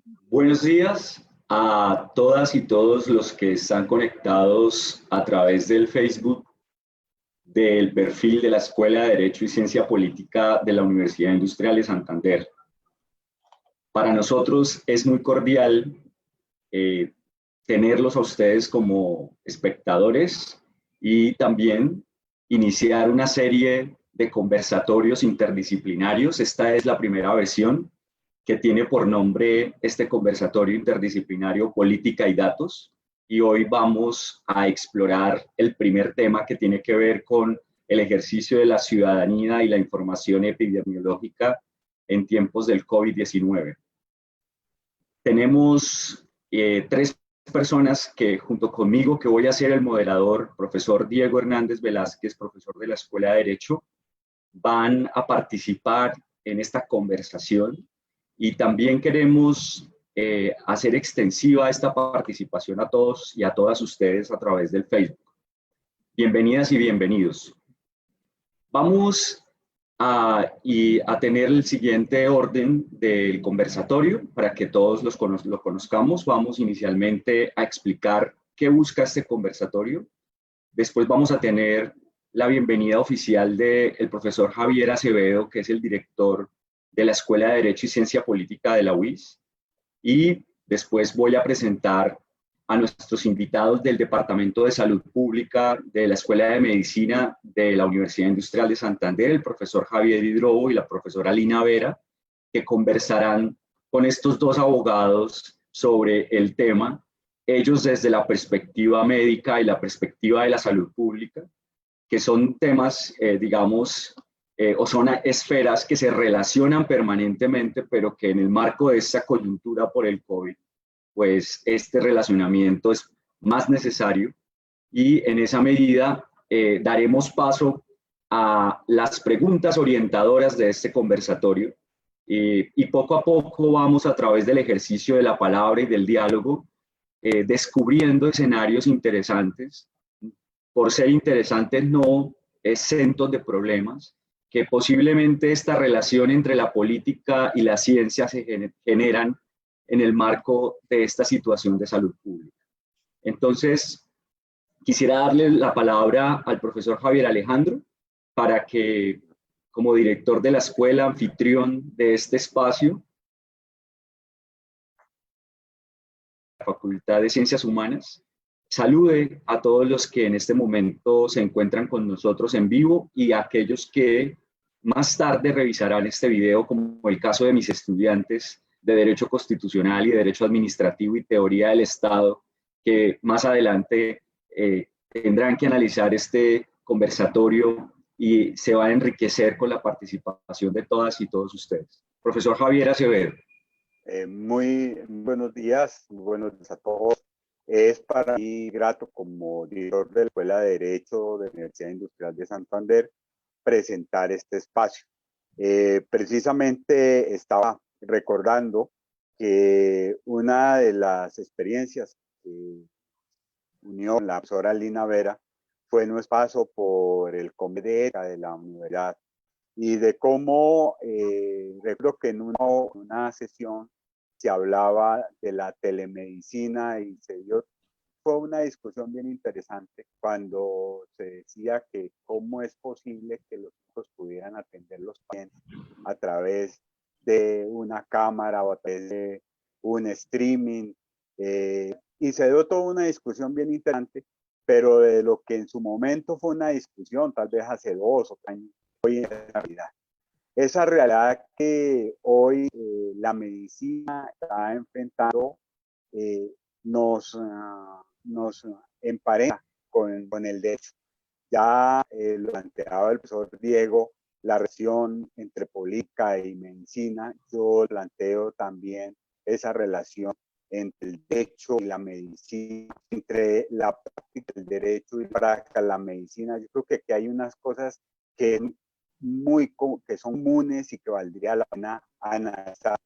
Buenos días a todas y todos los que están conectados a través del Facebook del perfil de la Escuela de Derecho y Ciencia Política de la Universidad Industrial de Santander. Para nosotros es muy cordial eh, tenerlos a ustedes como espectadores y también iniciar una serie de conversatorios interdisciplinarios. Esta es la primera versión que tiene por nombre este conversatorio interdisciplinario Política y Datos. Y hoy vamos a explorar el primer tema que tiene que ver con el ejercicio de la ciudadanía y la información epidemiológica en tiempos del COVID-19. Tenemos tres personas que junto conmigo, que voy a ser el moderador, profesor Diego Hernández Velázquez, profesor de la Escuela de Derecho, van a participar en esta conversación y también queremos hacer extensiva esta participación a todos y a todas ustedes a través del Facebook. Bienvenidas y bienvenidos. Vamos a tener el siguiente orden del conversatorio para que todos lo conozcamos. Vamos inicialmente a explicar qué busca este conversatorio. Después vamos a tener la bienvenida oficial del profesor Javier Acevedo, que es el director de la Escuela de Derecho y Ciencia Política de la UIS. Y después voy a presentar a nuestros invitados del Departamento de Salud Pública de la Escuela de Medicina de la Universidad Industrial de Santander, el profesor Javier Hidrobo y la profesora Lina Vera, que conversarán con estos dos abogados sobre el tema, ellos desde la perspectiva médica y la perspectiva de la salud pública, que son temas, o son esferas que se relacionan permanentemente, pero que en el marco de esta coyuntura por el COVID, pues este relacionamiento es más necesario y en esa medida daremos paso a las preguntas orientadoras de este conversatorio y poco a poco vamos a través del ejercicio de la palabra y del diálogo descubriendo escenarios interesantes. Por ser interesantes no exentos de problemas, que posiblemente esta relación entre la política y la ciencia se generan en el marco de esta situación de salud pública. Entonces, quisiera darle la palabra al profesor Javier Alejandro para que, como director de la escuela, anfitrión de este espacio, la Facultad de Ciencias Humanas, salude a todos los que en este momento se encuentran con nosotros en vivo y a aquellos que más tarde revisarán este video, como el caso de mis estudiantes de Derecho Constitucional y Derecho Administrativo y Teoría del Estado, que más adelante tendrán que analizar este conversatorio y se va a enriquecer con la participación de todas y todos ustedes. Profesor Javier Acevedo. Muy buenos días, buenos días a todos. Es para mí grato como director de la Escuela de Derecho de la Universidad Industrial de Santander presentar este espacio. Precisamente estaba recordando que una de las experiencias que unió la profesora Lina Vera fue nuestro paso por el comité de ética de la universidad y de cómo recuerdo que en una sesión se hablaba de la telemedicina y fue una discusión bien interesante cuando se decía que cómo es posible que los hijos pudieran atender los pacientes a través de una cámara o a través de un streaming. Y se dio toda una discusión bien interesante, pero de lo que en su momento fue una discusión, tal vez hace 2 o 3 años, hoy en la realidad. Esa realidad que hoy la medicina está enfrentando nos emparenta con el derecho. Ya lo planteaba el profesor Diego, la relación entre política y medicina. Yo planteo también esa relación entre el derecho y la medicina, entre la práctica del derecho y la práctica de la medicina. Yo creo que aquí hay unas cosas que que son comunes y que valdría la pena analizar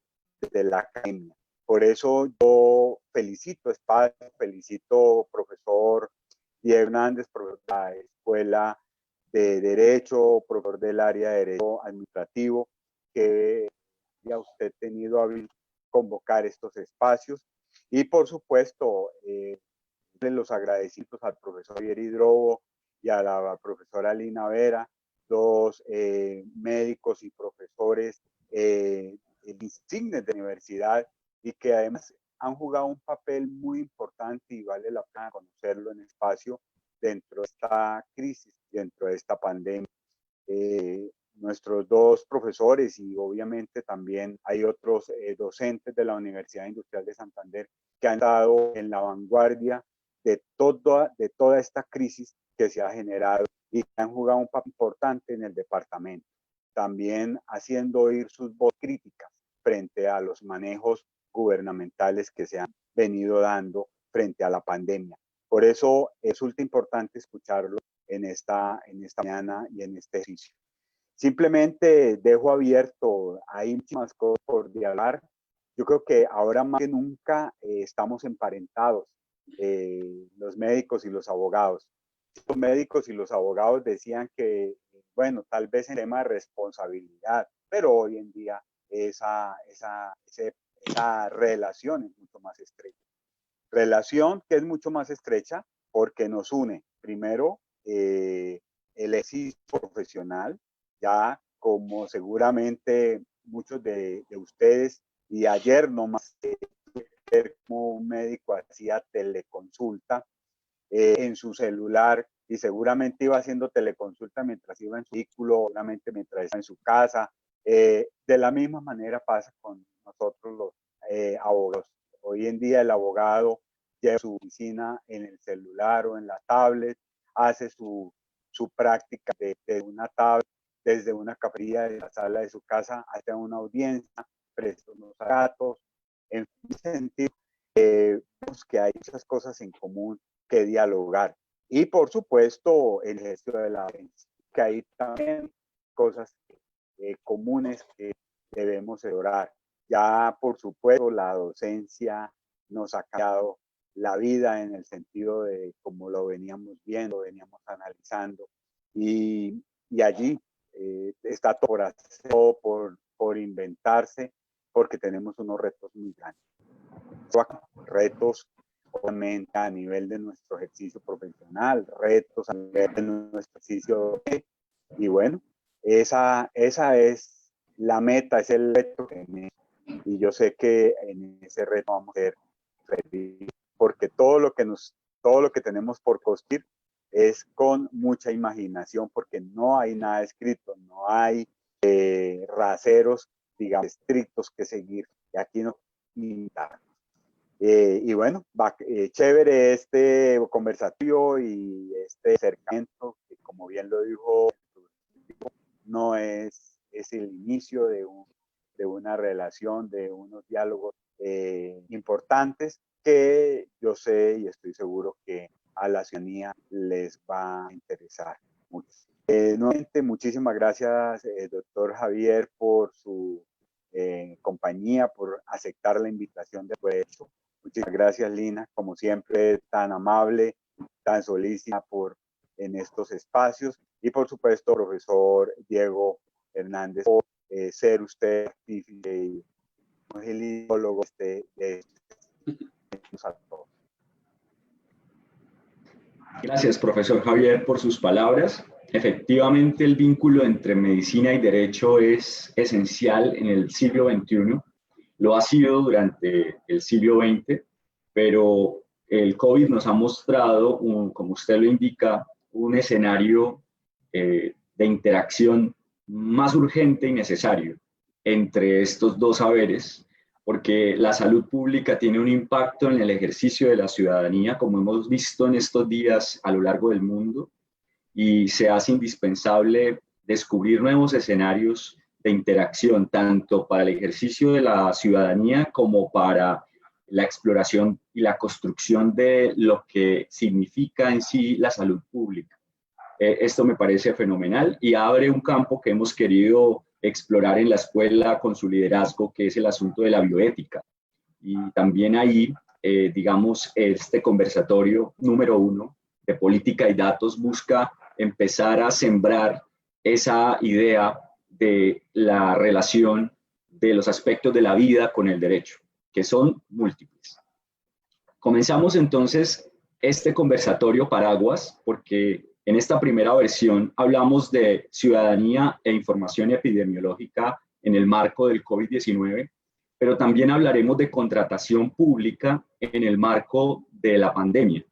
desde la academia. Por eso yo felicito espacio, felicito profesor Diego Hernández, profesor de la Escuela de Derecho, profesor del área de Derecho Administrativo, que ya usted ha tenido a convocar estos espacios. Y por supuesto, los agradecimientos al profesor Javier Hidrobo y a la profesora Lina Vera, dos médicos y profesores insignes de la universidad y que además han jugado un papel muy importante y vale la pena conocerlo en espacio dentro de esta crisis, dentro de esta pandemia. Nuestros dos profesores y obviamente también hay otros docentes de la Universidad Industrial de Santander que han estado en la vanguardia de toda esta crisis que se ha generado y que han jugado un papel importante en el departamento, también haciendo oír sus voces críticas frente a los manejos gubernamentales que se han venido dando frente a la pandemia. Por eso resulta importante escucharlo en esta mañana y en este ejercicio. Simplemente dejo abierto, hay muchísimas cosas por dialogar. Yo creo que ahora más que nunca estamos emparentados, los médicos y los abogados. Los médicos y los abogados decían que, bueno, tal vez en tema de responsabilidad, pero hoy en día esa relación es mucho más estrecha. Relación que es mucho más estrecha porque nos une, primero, el ejercicio profesional, ya como seguramente muchos de ustedes, y ayer nomás como un médico hacía teleconsulta en su celular y seguramente iba haciendo teleconsulta mientras iba en su vehículo, obviamente mientras estaba en su casa. De la misma manera pasa con nosotros los abogados. Hoy en día el abogado lleva su oficina en el celular o en la tablet, hace su práctica de una tablet, desde una cafetería de la sala de su casa hasta una audiencia, presta unos datos. En ese sentido, vemos que hay muchas cosas en común que dialogar. Y por supuesto, el ejercicio de la docencia, que hay también cosas comunes que debemos explorar. Ya, por supuesto, la docencia nos ha cambiado la vida en el sentido de cómo lo veníamos viendo, veníamos analizando. Y allí está todo por inventarse, porque tenemos unos retos muy grandes. Retos obviamente a nivel de nuestro ejercicio profesional, retos a nivel de nuestro ejercicio. Y bueno, esa es la meta, es el reto que tenemos. Y yo sé que en ese reto vamos a ser felices, porque todo lo que tenemos por construir es con mucha imaginación, porque no hay nada escrito, no hay raseros, digamos, estrictos que seguir. Y aquí no imitar. Y bueno, chévere este conversatorio y este acercamiento, que como bien lo dijo, no es el inicio de una relación, de unos diálogos importantes que yo sé y estoy seguro que a la ciudadanía les va a interesar mucho. Nuevamente, muchísimas gracias, doctor Javier, por su compañía, por aceptar la invitación de proyecto. Muchas gracias, Lina, como siempre, tan amable, tan solícita en estos espacios. Y por supuesto, profesor Diego Hernández, por ser usted artífice y ideólogo de a todos. Gracias, profesor Javier, por sus palabras. Efectivamente, el vínculo entre medicina y derecho es esencial en el siglo XXI. Lo ha sido durante el siglo XX, pero el COVID nos ha mostrado, como usted lo indica, un escenario de interacción más urgente y necesario entre estos dos saberes, porque la salud pública tiene un impacto en el ejercicio de la ciudadanía, como hemos visto en estos días a lo largo del mundo, y se hace indispensable descubrir nuevos escenarios de interacción, tanto para el ejercicio de la ciudadanía como para la exploración y la construcción de lo que significa en sí la salud pública. Esto me parece fenomenal y abre un campo que hemos querido explorar en la escuela con su liderazgo, que es el asunto de la bioética. Y también ahí, digamos, este conversatorio número 1 de política y datos busca empezar a sembrar esa idea de la relación de los aspectos de la vida con el derecho. que son múltiples. Comenzamos entonces este conversatorio paraguas porque en esta primera versión hablamos de ciudadanía e información epidemiológica en el marco del COVID-19, pero también hablaremos de contratación pública en el marco de la pandemia.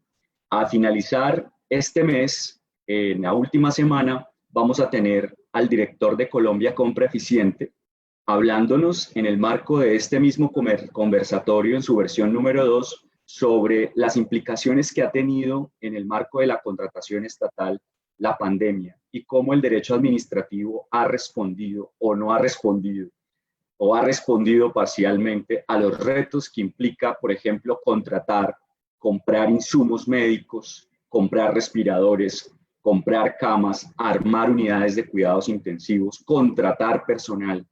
A finalizar este mes, en la última semana, vamos a tener al director de Colombia Compra Eficiente hablándonos en el marco de este mismo conversatorio en su versión número 2 sobre las implicaciones que ha tenido en el marco de la contratación estatal la pandemia y cómo el derecho administrativo ha respondido o no ha respondido o ha respondido parcialmente a los retos que implica, por ejemplo, contratar, comprar insumos médicos, comprar respiradores, comprar camas, armar unidades de cuidados intensivos, contratar personal.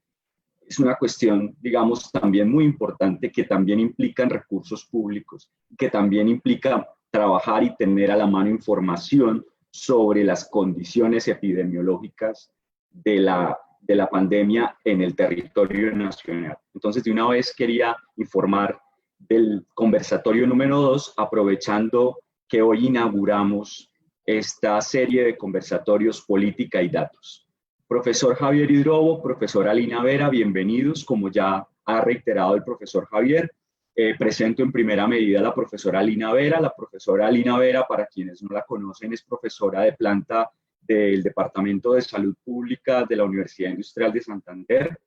Es una cuestión, digamos, también muy importante que también implica recursos públicos, que también implica trabajar y tener a la mano información sobre las condiciones epidemiológicas de la pandemia en el territorio nacional. Entonces, de una vez quería informar del conversatorio número 2, aprovechando que hoy inauguramos esta serie de conversatorios Política y Datos. Profesor Javier Hidrobo, profesora Lina Vera, bienvenidos. Como ya ha reiterado el profesor Javier, presento en primera medida a la profesora Lina Vera. La profesora Lina Vera, para quienes no la conocen, es profesora de planta del Departamento de Salud Pública de la Universidad Industrial de Santander.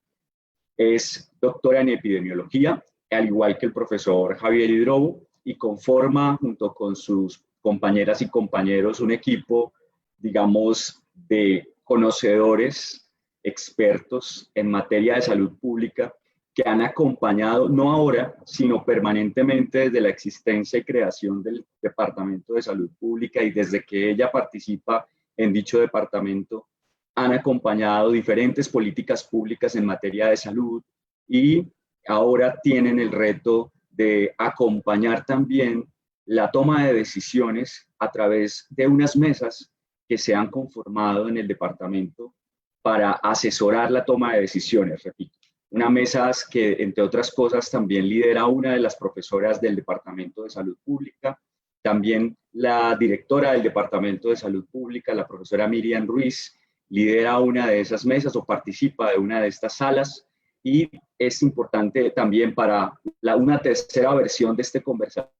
Es doctora en epidemiología, al igual que el profesor Javier Hidrobo, y conforma junto con sus compañeras y compañeros un equipo, digamos, de conocedores, expertos en materia de salud pública que han acompañado, no ahora, sino permanentemente desde la existencia y creación del Departamento de Salud Pública y desde que ella participa en dicho departamento, han acompañado diferentes políticas públicas en materia de salud y ahora tienen el reto de acompañar también la toma de decisiones a través de unas mesas que se han conformado en el departamento para asesorar la toma de decisiones, repito. Una mesa que, entre otras cosas, también lidera una de las profesoras del Departamento de Salud Pública, también la directora del Departamento de Salud Pública, la profesora Miriam Ruiz, lidera una de esas mesas o participa de una de estas salas, y es importante también para una tercera versión de este conversatorio,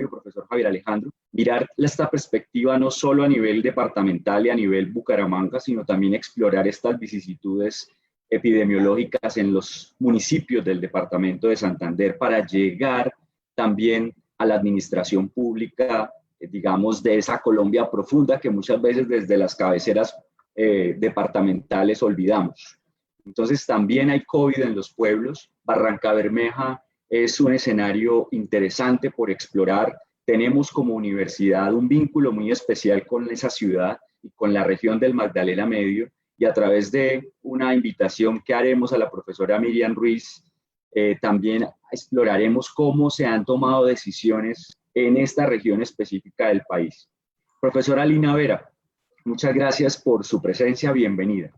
profesor Javier Alejandro, mirar esta perspectiva no solo a nivel departamental y a nivel Bucaramanga, sino también explorar estas vicisitudes epidemiológicas en los municipios del departamento de Santander para llegar también a la administración pública, digamos, de esa Colombia profunda que muchas veces desde las cabeceras departamentales olvidamos. Entonces también hay COVID en los pueblos. Barrancabermeja es un escenario interesante por explorar. Tenemos como universidad un vínculo muy especial con esa ciudad y con la región del Magdalena Medio, y a través de una invitación que haremos a la profesora Miriam Ruiz, también exploraremos cómo se han tomado decisiones en esta región específica del país. Profesora Lina Vera, muchas gracias por su presencia, bienvenida.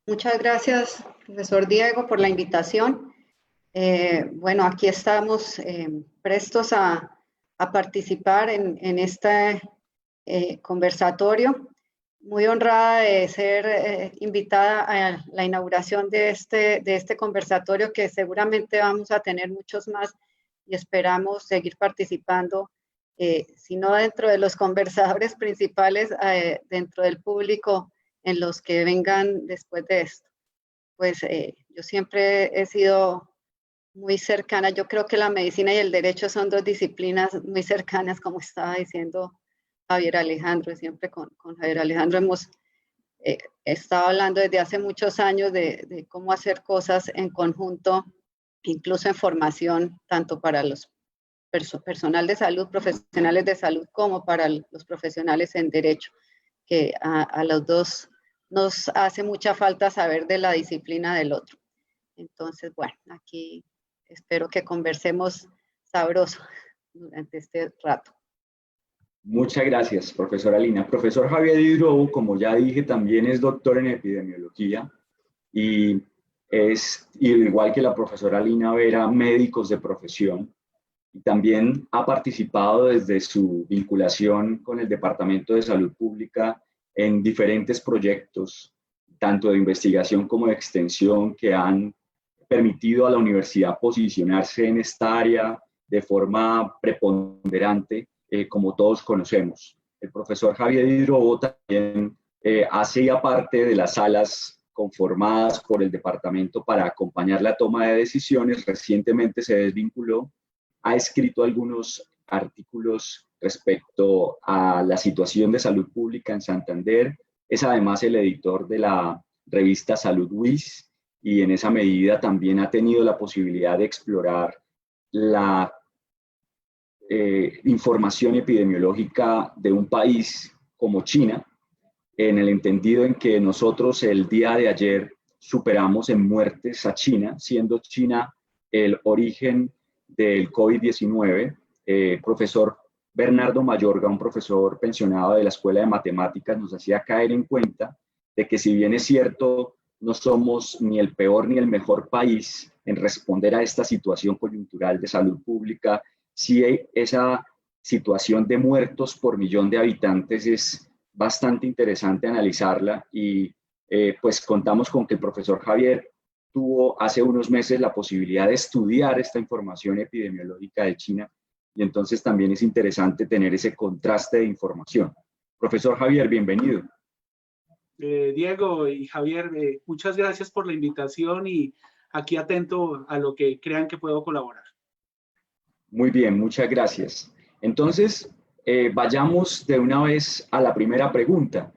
Muchas gracias, profesor Diego, por la invitación. Bueno, aquí estamos prestos a participar en este conversatorio. Muy honrada de ser invitada a la inauguración de este conversatorio, que seguramente vamos a tener muchos más y esperamos seguir participando, si no dentro de los conversadores principales, dentro del público en los que vengan después de esto. Pues yo siempre he sido muy cercana. Yo creo que la medicina y el derecho son dos disciplinas muy cercanas, como estaba diciendo Javier Alejandro. Siempre con Javier Alejandro hemos estado hablando desde hace muchos años de cómo hacer cosas en conjunto, incluso en formación, tanto para los personal de salud, profesionales de salud, como para los profesionales en derecho, que a los dos nos hace mucha falta saber de la disciplina del otro. Entonces, bueno, aquí espero que conversemos sabroso durante este rato. Muchas gracias, profesora Lina. Profesor Javier Hidrobo, como ya dije, también es doctor en epidemiología y es, igual que la profesora Lina Vera, médicos de profesión, y también ha participado desde su vinculación con el Departamento de Salud Pública en diferentes proyectos, tanto de investigación como de extensión, que han permitido a la universidad posicionarse en esta área de forma preponderante, como todos conocemos. El profesor Javier Hidrobo también hacía parte de las salas conformadas por el departamento para acompañar la toma de decisiones. Recientemente se desvinculó, ha escrito algunos artículos respecto a la situación de salud pública en Santander, es además el editor de la revista Salud WIS, y en esa medida también ha tenido la posibilidad de explorar la información epidemiológica de un país como China, en el entendido en que nosotros el día de ayer superamos en muertes a China, siendo China el origen del COVID-19. Profesor Bernardo Mayorga, un profesor pensionado de la Escuela de Matemáticas, nos hacía caer en cuenta de que, si bien es cierto, no somos ni el peor ni el mejor país en responder a esta situación coyuntural de salud pública, sí esa situación de muertos por millón de habitantes es bastante interesante analizarla, y pues contamos con que el profesor Javier tuvo hace unos meses la posibilidad de estudiar esta información epidemiológica de China, y entonces también es interesante tener ese contraste de información. Profesor Javier, bienvenido. Diego y Javier, muchas gracias por la invitación y aquí atento a lo que crean que puedo colaborar. Muy bien, muchas gracias. Entonces, vayamos de una vez a la primera pregunta.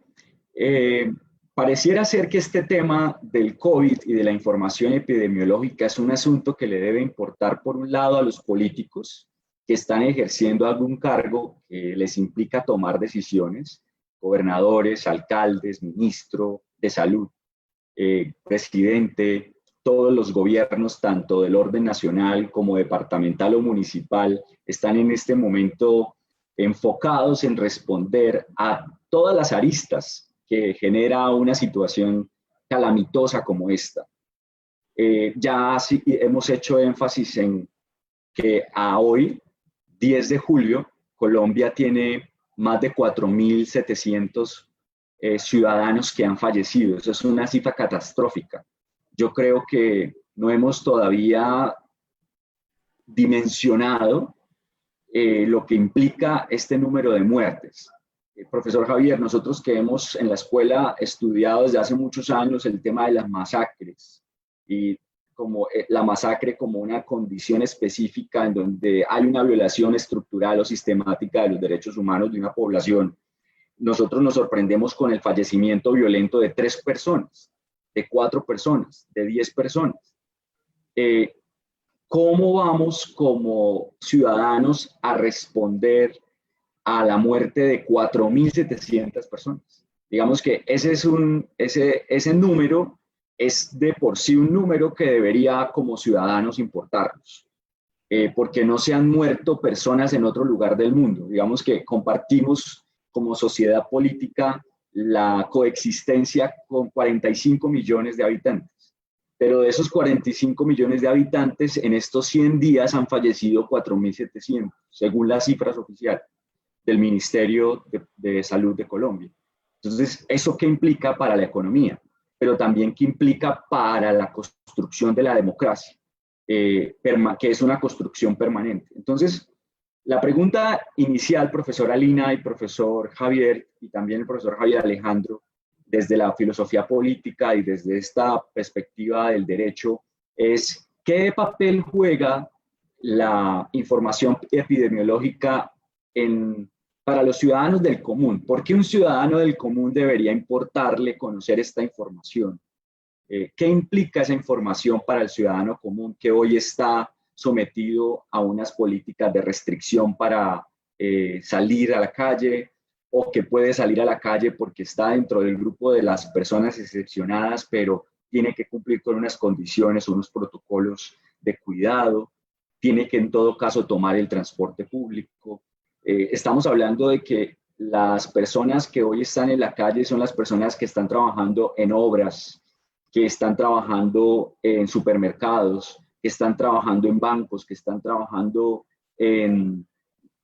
Pareciera ser que este tema del COVID y de la información epidemiológica es un asunto que le debe importar, por un lado, a los políticos que están ejerciendo algún cargo que les implica tomar decisiones, gobernadores, alcaldes, ministro de salud, presidente, todos los gobiernos, tanto del orden nacional como departamental o municipal, están en este momento enfocados en responder a todas las aristas que genera una situación calamitosa como esta. Ya sí, hemos hecho énfasis en que a hoy, 10 de julio, Colombia tiene más de 4.700 ciudadanos que han fallecido. Eso es una cifra catastrófica. Yo creo que no hemos todavía dimensionado lo que implica este número de muertes. Profesor Javier, nosotros que hemos en la escuela estudiado desde hace muchos años el tema de las masacres, y como la masacre como una condición específica en donde hay una violación estructural o sistemática de los derechos humanos de una población, nosotros nos sorprendemos con el fallecimiento violento de 3 personas, de 4 personas, de 10 personas. ¿Cómo vamos como ciudadanos a responder a la muerte de 4.700 personas? Digamos que ese número es de por sí un número que debería como ciudadanos importarnos, porque no se han muerto personas en otro lugar del mundo. Digamos que compartimos como sociedad política la coexistencia con 45 millones de habitantes. Pero de esos 45 millones de habitantes, en estos 100 días han fallecido 4.700, según las cifras oficiales del Ministerio de Salud de Colombia. Entonces, ¿eso qué implica para la economía? Pero también qué implica para la construcción de la democracia, que es una construcción permanente. Entonces, la pregunta inicial, profesora Lina y profesor Javier, y también el profesor Javier Alejandro, desde la filosofía política y desde esta perspectiva del derecho, es ¿qué papel juega la información epidemiológica para los ciudadanos del común? ¿Por qué un ciudadano del común debería importarle conocer esta información? ¿Qué implica esa información para el ciudadano común que hoy está sometido a unas políticas de restricción para salir a la calle, o que puede salir a la calle porque está dentro del grupo de las personas excepcionadas, pero tiene que cumplir con unas condiciones, unos protocolos de cuidado, tiene que en todo caso tomar el transporte público? Estamos hablando de que las personas que hoy están en la calle son las personas que están trabajando en obras, que están trabajando en supermercados, que están trabajando en bancos, que están trabajando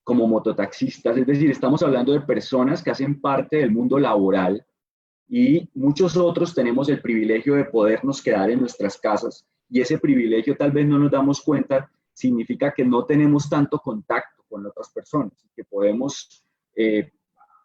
como mototaxistas. Es decir, estamos hablando de personas que hacen parte del mundo laboral y muchos otros tenemos el privilegio de podernos quedar en nuestras casas y ese privilegio tal vez no nos damos cuenta, significa que no tenemos tanto contacto con otras personas, que podemos,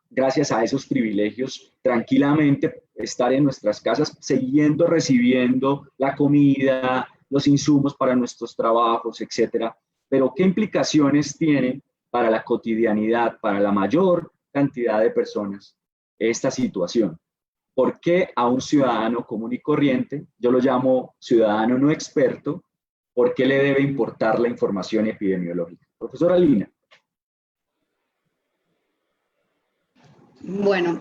gracias a esos privilegios, tranquilamente estar en nuestras casas, siguiendo recibiendo la comida, los insumos para nuestros trabajos, etcétera. Pero ¿qué implicaciones tiene para la cotidianidad, para la mayor cantidad de personas esta situación? ¿Por qué a un ciudadano común y corriente, yo lo llamo ciudadano no experto, por qué le debe importar la información epidemiológica? Profesora Lina. Bueno,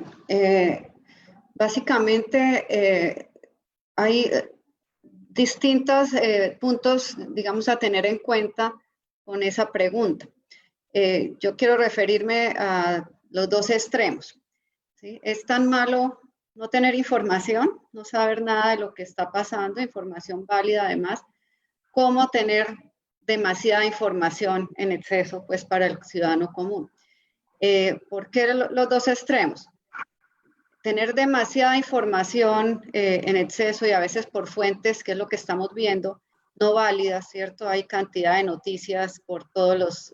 básicamente hay distintos puntos, digamos, a tener en cuenta con esa pregunta. Yo quiero referirme a los dos extremos, ¿sí? Es tan malo no tener información, no saber nada de lo que está pasando, información válida además, como tener demasiada información en exceso, pues, para el ciudadano común. ¿Por qué los dos extremos? Tener demasiada información en exceso y a veces por fuentes, que es lo que estamos viendo, no válidas, ¿cierto? Hay cantidad de noticias por todas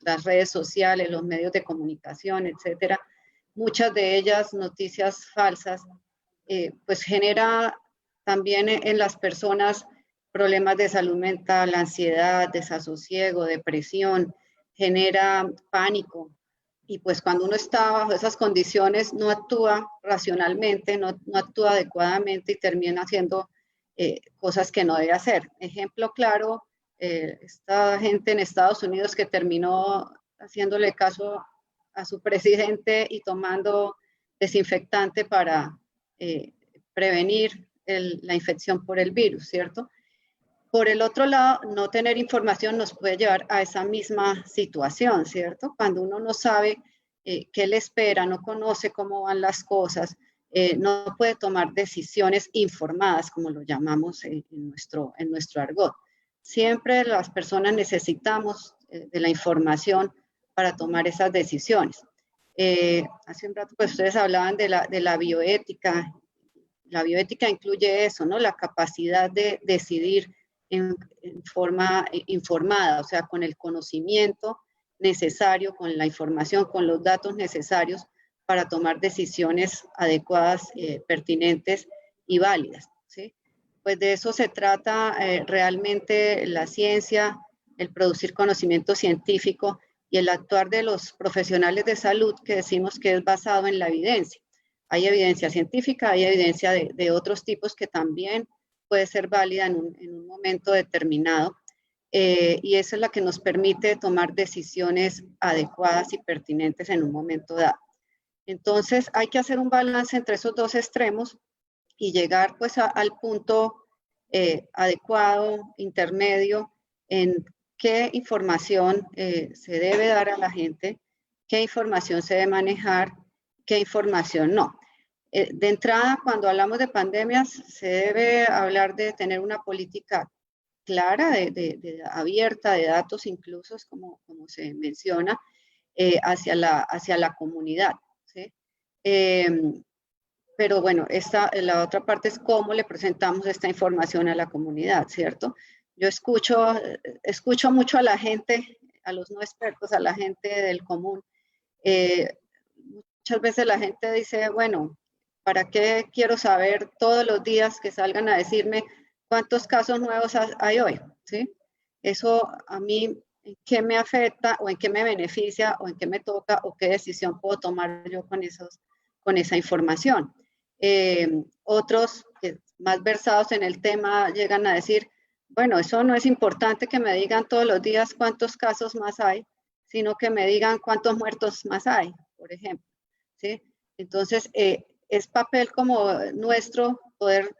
las redes sociales, los medios de comunicación, etcétera. Muchas de ellas noticias falsas, pues genera también en las personas problemas de salud mental, ansiedad, desasosiego, depresión, genera pánico. Y pues cuando uno está bajo esas condiciones no actúa racionalmente, no actúa adecuadamente y termina haciendo cosas que no debe hacer. Ejemplo claro, esta gente en Estados Unidos que terminó haciéndole caso a su presidente y tomando desinfectante para prevenir la infección por el virus, ¿cierto? Por el otro lado, no tener información nos puede llevar a esa misma situación, ¿cierto? Cuando uno no sabe qué le espera, no conoce cómo van las cosas, no puede tomar decisiones informadas, como lo llamamos en nuestro argot. Siempre las personas necesitamos de la información para tomar esas decisiones. Hace un rato pues ustedes hablaban de la bioética. La bioética incluye eso, ¿no? La capacidad de decidir en forma informada, o sea, con el conocimiento necesario, con la información, con los datos necesarios para tomar decisiones adecuadas, pertinentes y válidas, ¿sí? Pues de eso se trata realmente la ciencia, el producir conocimiento científico y el actuar de los profesionales de salud, que decimos que es basado en la evidencia. Hay evidencia científica, hay evidencia de otros tipos que también puede ser válida en un momento determinado, y esa es la que nos permite tomar decisiones adecuadas y pertinentes en un momento dado. Entonces hay que hacer un balance entre esos dos extremos y llegar pues al punto adecuado, intermedio, en qué información se debe dar a la gente, qué información se debe manejar, qué información no. De entrada, cuando hablamos de pandemias, se debe hablar de tener una política clara, abierta, de datos incluso, como se menciona, hacia la comunidad, ¿sí? Pero bueno, la otra parte es cómo le presentamos esta información a la comunidad, ¿cierto? Yo escucho mucho a la gente, a los no expertos, a la gente del común. Muchas veces la gente dice, bueno, ¿para qué quiero saber todos los días que salgan a decirme cuántos casos nuevos hay hoy? ¿Sí? Eso a mí, ¿en qué me afecta o en qué me beneficia o en qué me toca o qué decisión puedo tomar yo con esa información? Otros más versados en el tema llegan a decir, bueno, eso no es importante que me digan todos los días cuántos casos más hay, sino que me digan cuántos muertos más hay, por ejemplo, ¿sí? Entonces, es papel como nuestro poder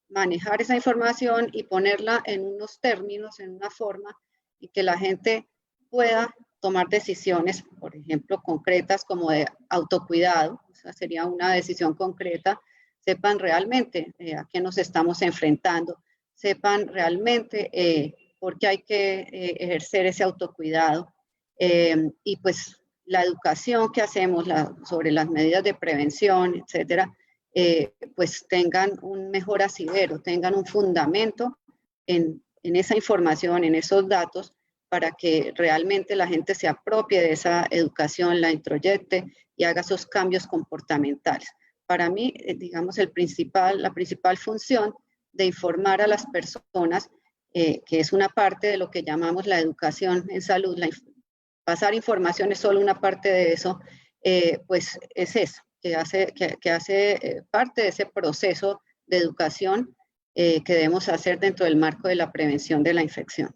manejar esa información y ponerla en unos términos, en una forma, y que la gente pueda tomar decisiones, por ejemplo, concretas como de autocuidado. Esa sería una decisión concreta sepan realmente a qué nos estamos enfrentando, sepan realmente por qué hay que ejercer ese autocuidado. Y pues la educación que hacemos sobre las medidas de prevención, etcétera, pues tengan un mejor asidero, tengan un fundamento en esa información, en esos datos, para que realmente la gente se apropie de esa educación, la introyecte y haga esos cambios comportamentales. Para mí, digamos, la principal función de informar a las personas, que es una parte de lo que llamamos la educación en salud, pasar información es solo una parte de eso, pues es eso, que hace parte de ese proceso de educación que debemos hacer dentro del marco de la prevención de la infección.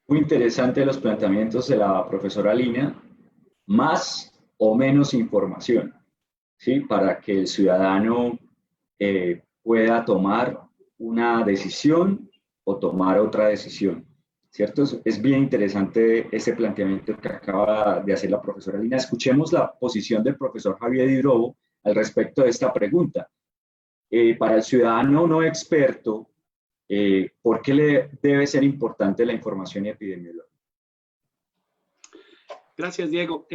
Muy interesante los planteamientos de la profesora Lina. Más o menos información, ¿sí? Para que el ciudadano pueda tomar una decisión o tomar otra decisión, ¿cierto? Es bien interesante ese planteamiento que acaba de hacer la profesora Lina. Escuchemos la posición del profesor Javier Hidrobo al respecto de esta pregunta. Para el ciudadano no experto, ¿por qué le debe ser importante la información epidemiológica? Gracias, Diego.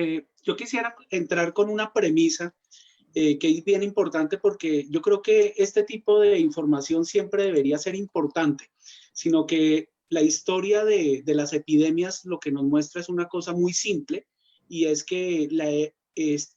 Yo quisiera entrar con una premisa que es bien importante, porque yo creo que este tipo de información siempre debería ser importante, sino que la historia de las epidemias lo que nos muestra es una cosa muy simple, y es que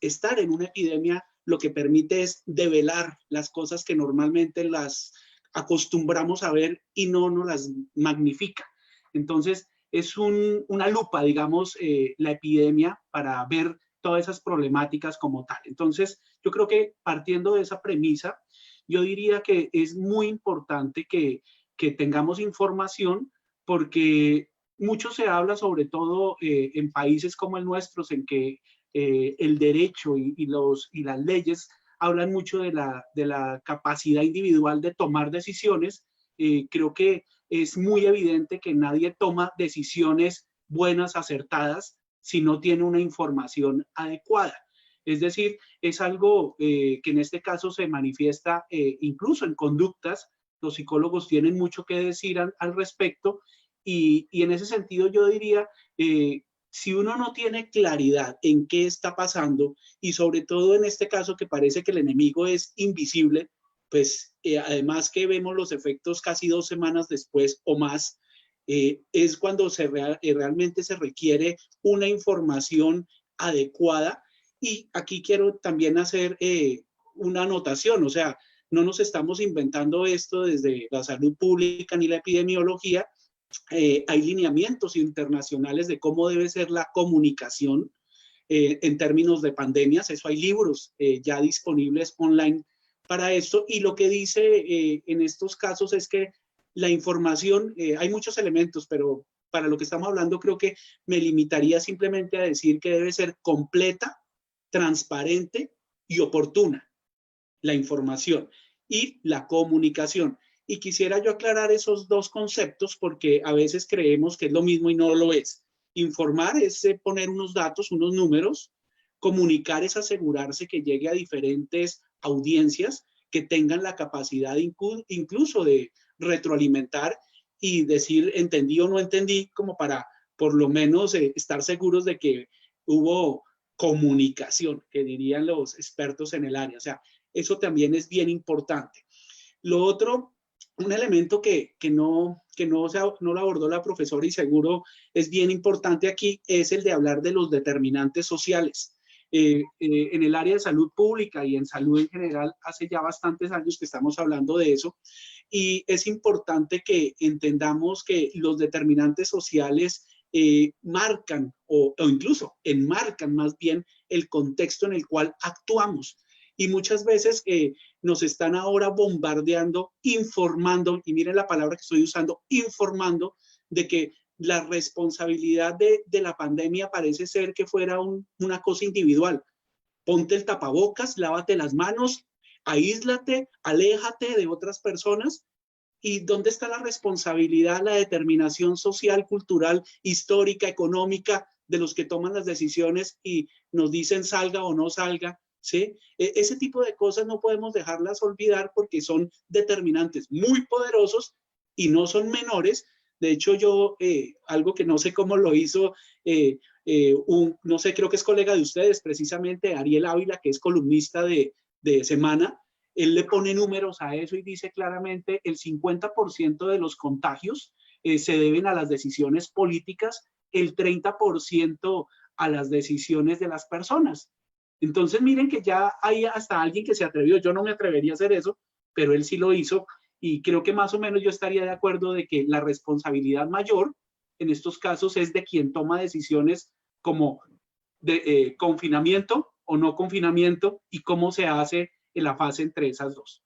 estar en una epidemia lo que permite es develar las cosas que normalmente las acostumbramos a ver y no nos las magnifica. Entonces, es una lupa, digamos, la epidemia para ver todas esas problemáticas como tal. Entonces, yo creo que partiendo de esa premisa, yo diría que es muy importante que tengamos información, porque mucho se habla, sobre todo en países como el nuestro, en que el derecho y las leyes hablan mucho de la capacidad individual de tomar decisiones. Creo que es muy evidente que nadie toma decisiones buenas, acertadas, si no tiene una información adecuada. Es decir, es algo que en este caso se manifiesta incluso en conductas. Los psicólogos tienen mucho que decir al respecto, y en ese sentido yo diría, si uno no tiene claridad en qué está pasando, y sobre todo en este caso que parece que el enemigo es invisible, pues además que vemos los efectos casi 2 semanas después o más, es cuando realmente se requiere una información adecuada. Y aquí quiero también hacer una anotación, o sea, no nos estamos inventando esto desde la salud pública ni la epidemiología. Hay lineamientos internacionales de cómo debe ser la comunicación en términos de pandemias. Eso, hay libros ya disponibles online para esto, y lo que dice en estos casos es que la información, hay muchos elementos, pero para lo que estamos hablando creo que me limitaría simplemente a decir que debe ser completa, transparente y oportuna la información y la comunicación. Y quisiera yo aclarar esos dos conceptos, porque a veces creemos que es lo mismo y no lo es. Informar es poner unos datos, unos números. Comunicar es asegurarse que llegue a diferentes audiencias que tengan la capacidad incluso de retroalimentar y decir entendí o no entendí, como para por lo menos estar seguros de que hubo comunicación, que dirían los expertos en el área. O sea, eso también es bien importante. Lo otro, un elemento que no lo abordó la profesora y seguro es bien importante aquí, es el de hablar de los determinantes sociales. En el área de salud pública y en salud en general, hace ya bastantes años que estamos hablando de eso, y es importante que entendamos que los determinantes sociales marcan o incluso enmarcan más bien el contexto en el cual actuamos. Y muchas veces nos están ahora bombardeando, informando, y miren la palabra que estoy usando, informando, de que la responsabilidad de la pandemia parece ser que fuera una cosa individual. Ponte el tapabocas, lávate las manos, aíslate, aléjate de otras personas. ¿Y dónde está la responsabilidad, la determinación social, cultural, histórica, económica de los que toman las decisiones y nos dicen salga o no salga? ¿sí? Ese tipo de cosas no podemos dejarlas olvidar porque son determinantes muy poderosos y no son menores. De hecho, yo, algo que no sé cómo lo hizo, no sé, creo que es colega de ustedes, precisamente Ariel Ávila, que es columnista de Semana, él le pone números a eso y dice claramente el 50% de los contagios se deben a las decisiones políticas, el 30% a las decisiones de las personas. Entonces miren que ya hay hasta alguien que se atrevió, yo no me atrevería a hacer eso, pero él sí lo hizo y creo que más o menos yo estaría de acuerdo de que la responsabilidad mayor en estos casos es de quien toma decisiones como de confinamiento o no confinamiento y cómo se hace en la fase entre esas dos.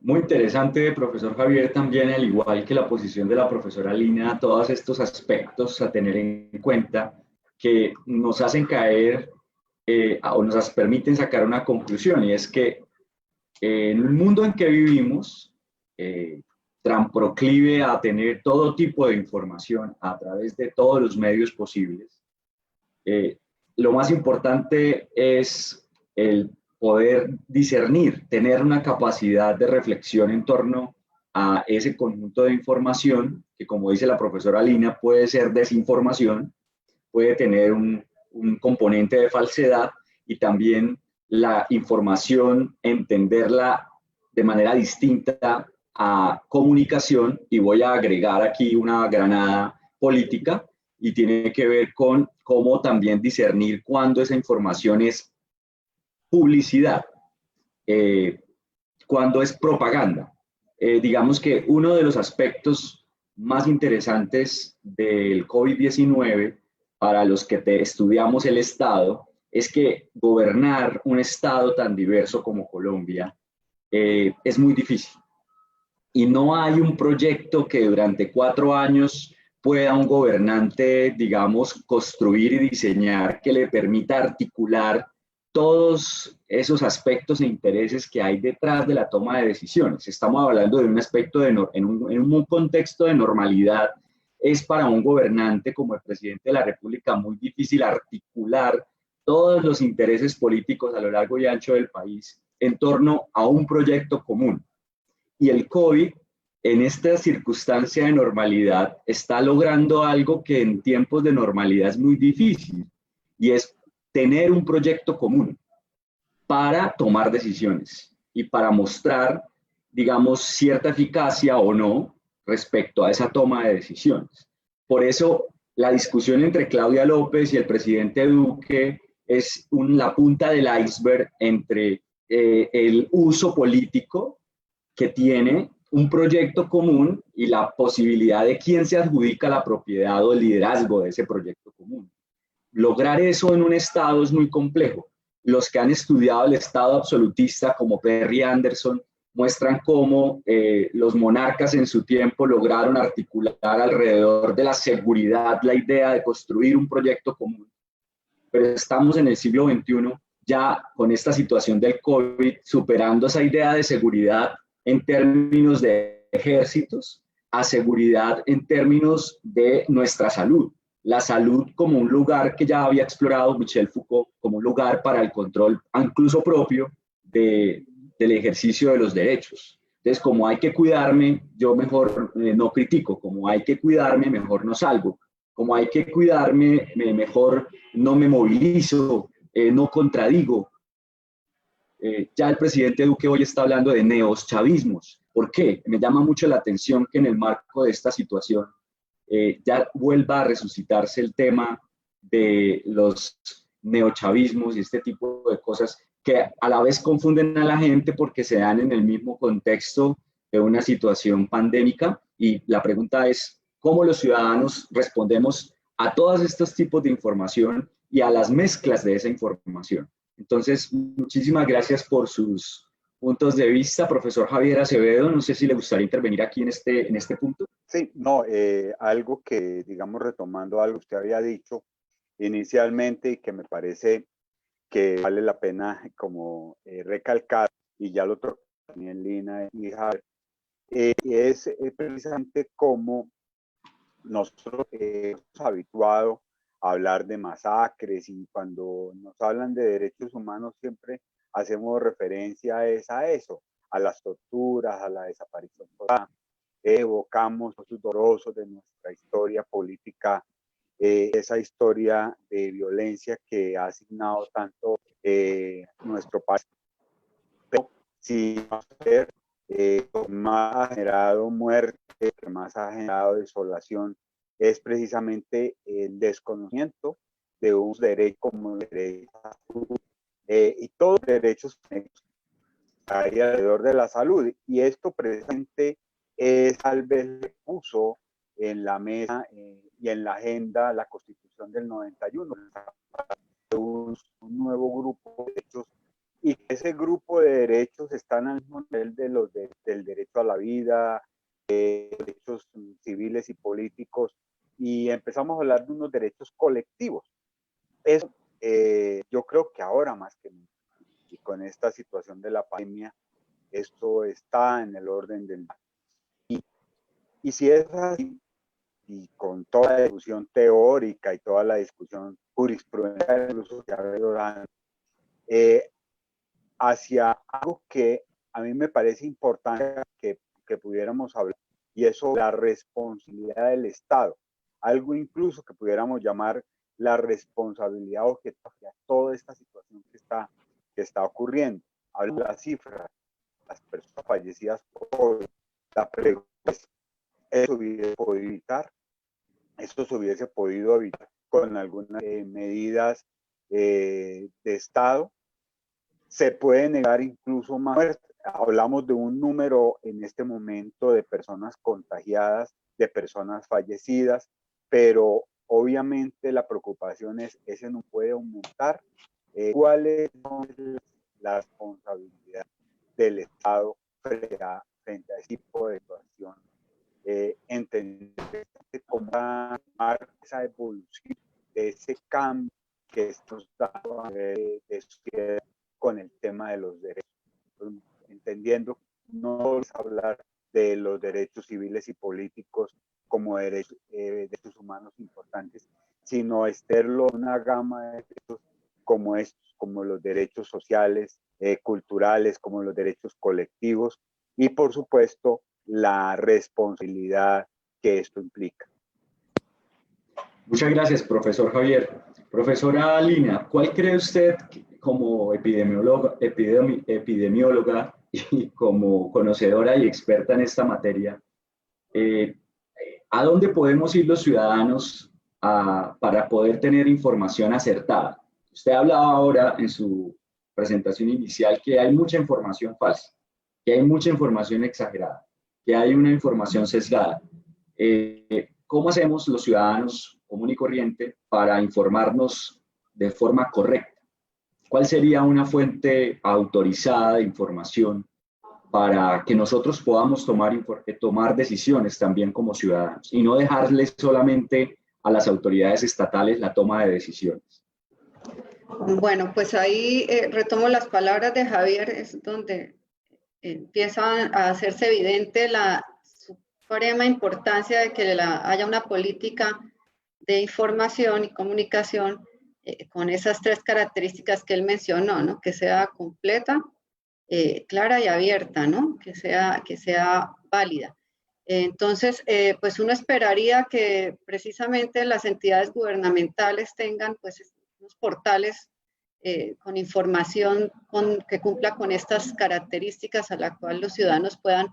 Muy interesante, profesor Javier, también, al igual que la posición de la profesora Lina, todos estos aspectos a tener en cuenta que nos hacen caer o nos permiten sacar una conclusión, y es que en el mundo en que vivimos, tan proclive a tener todo tipo de información a través de todos los medios posibles, lo más importante es el poder discernir, tener una capacidad de reflexión en torno a ese conjunto de información que, como dice la profesora Lina, puede ser desinformación, puede tener un componente de falsedad, y también la información, entenderla de manera distinta a comunicación, y voy a agregar aquí una granada política, y tiene que ver con cómo también discernir cuándo esa información es publicidad, cuándo es propaganda. Digamos que uno de los aspectos más interesantes del COVID-19 para los que estudiamos el Estado es que gobernar un Estado tan diverso como Colombia es muy difícil. Y no hay un proyecto que durante 4 años pueda un gobernante, digamos, construir y diseñar que le permita articular todos esos aspectos e intereses que hay detrás de la toma de decisiones. Estamos hablando de un aspecto en un contexto de normalidad. Es para un gobernante como el presidente de la República muy difícil articular todos los intereses políticos a lo largo y ancho del país en torno a un proyecto común. Y el COVID, en esta circunstancia de normalidad, está logrando algo que en tiempos de normalidad es muy difícil, y es tener un proyecto común para tomar decisiones y para mostrar, digamos, cierta eficacia o no respecto a esa toma de decisiones. Por eso, la discusión entre Claudia López y el presidente Duque es la punta del iceberg entre el uso político que tiene un proyecto común y la posibilidad de quién se adjudica la propiedad o el liderazgo de ese proyecto común. Lograr eso en un Estado es muy complejo. Los que han estudiado el Estado absolutista, como Perry Anderson, muestran cómo los monarcas en su tiempo lograron articular alrededor de la seguridad la idea de construir un proyecto común. Pero estamos en el siglo XXI, ya con esta situación del COVID, superando esa idea de seguridad en términos de ejércitos a seguridad en términos de nuestra salud. La salud como un lugar que ya había explorado Michel Foucault, como un lugar para el control incluso propio del ejercicio de los derechos. Entonces, como hay que cuidarme, yo mejor no critico; como hay que cuidarme, mejor no salgo; como hay que cuidarme, mejor no me movilizo, no contradigo. Ya el presidente Duque hoy está hablando de neoschavismos. ¿Por qué? Me llama mucho la atención que en el marco de esta situación ya vuelva a resucitarse el tema de los neochavismos y este tipo de cosas que a la vez confunden a la gente porque se dan en el mismo contexto de una situación pandémica. Y la pregunta es, ¿cómo los ciudadanos respondemos a todos estos tipos de información y a las mezclas de esa información? Entonces, muchísimas gracias por sus puntos de vista, profesor Javier Acevedo. No sé si le gustaría intervenir aquí en este punto. Sí, no, algo que, digamos, retomando algo que usted había dicho inicialmente y que me parece que vale la pena como recalcar, y ya lo tocó también Lina y Javier, es precisamente cómo nosotros hemos habituado hablar de masacres, y cuando nos hablan de derechos humanos siempre hacemos referencia a eso, a las torturas, a la desaparición total. Evocamos los dolorosos de nuestra historia política, esa historia de violencia que ha asignado tanto nuestro país. Pero si más ha generado muerte, más ha generado desolación, es precisamente el desconocimiento de un derecho como el derecho a la salud, y todos los derechos alrededor de la salud. Y esto precisamente es tal vez le puso en la mesa y en la agenda la Constitución del 91, un nuevo grupo de derechos, y ese grupo de derechos están al mismo nivel del derecho a la vida, derechos civiles y políticos, y empezamos a hablar de unos derechos colectivos. Eso, yo creo que ahora más que nunca, y con esta situación de la pandemia, esto está en el orden del día. Y si es así, y con toda la discusión teórica y toda la discusión jurisprudencial, incluso que ha habido hacia algo que a mí me parece importante que pudiéramos hablar, y eso, la responsabilidad del Estado, algo incluso que pudiéramos llamar la responsabilidad objetiva de toda esta situación que está ocurriendo. Habla de las cifras, las personas fallecidas por COVID, la pregunta es, ¿eso hubiese podido evitar? Esto se hubiese podido evitar con algunas medidas de Estado. Se puede negar incluso más muertes. Hablamos de un número en este momento de personas contagiadas, de personas fallecidas, pero obviamente la preocupación es, ese no puede aumentar. ¿Cuál es la responsabilidad del Estado frente a ese tipo de situación? Entender cómo esa evolución, de ese cambio que estos datos de sociedad con el tema de los derechos, entendiendo no es hablar de los derechos civiles y políticos como derechos humanos importantes, sino exterlo una gama de derechos como estos, como los derechos sociales, culturales, como los derechos colectivos, y por supuesto la responsabilidad que esto implica. Muchas gracias, profesor Javier. Profesora Lina, ¿cuál cree usted como epidemióloga y como conocedora y experta en esta materia, a dónde podemos ir los ciudadanos para poder tener información acertada? Usted hablaba ahora en su presentación inicial que hay mucha información falsa, que hay mucha información exagerada, que hay una información sesgada. ¿Cómo hacemos los ciudadanos común y corriente para informarnos de forma correcta? ¿Cuál sería una fuente autorizada de información para que nosotros podamos tomar decisiones también como ciudadanos y no dejarles solamente a las autoridades estatales la toma de decisiones? Bueno, pues ahí retomo las palabras de Javier, es donde empieza a hacerse evidente la suprema importancia de que haya una política de información y comunicación con esas tres características que él mencionó, ¿no? Que sea completa, clara y abierta, ¿no? Que sea válida. Entonces, pues uno esperaría que precisamente las entidades gubernamentales tengan pues unos portales con información que cumpla con estas características a la cual los ciudadanos puedan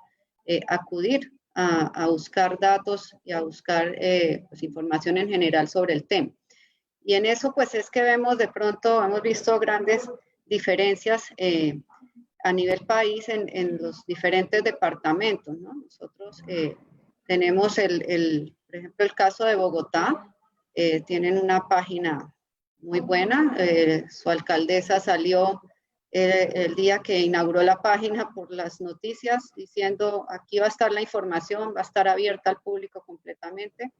acudir a buscar datos y a buscar pues, información en general sobre el tema. Y en eso pues es que vemos de pronto, hemos visto grandes diferencias a nivel país en los diferentes departamentos, ¿no? Nosotros tenemos por ejemplo, el caso de Bogotá, tienen una página muy buena, su alcaldesa salió el día que inauguró la página por las noticias diciendo aquí va a estar la información, va a estar abierta al público completamente,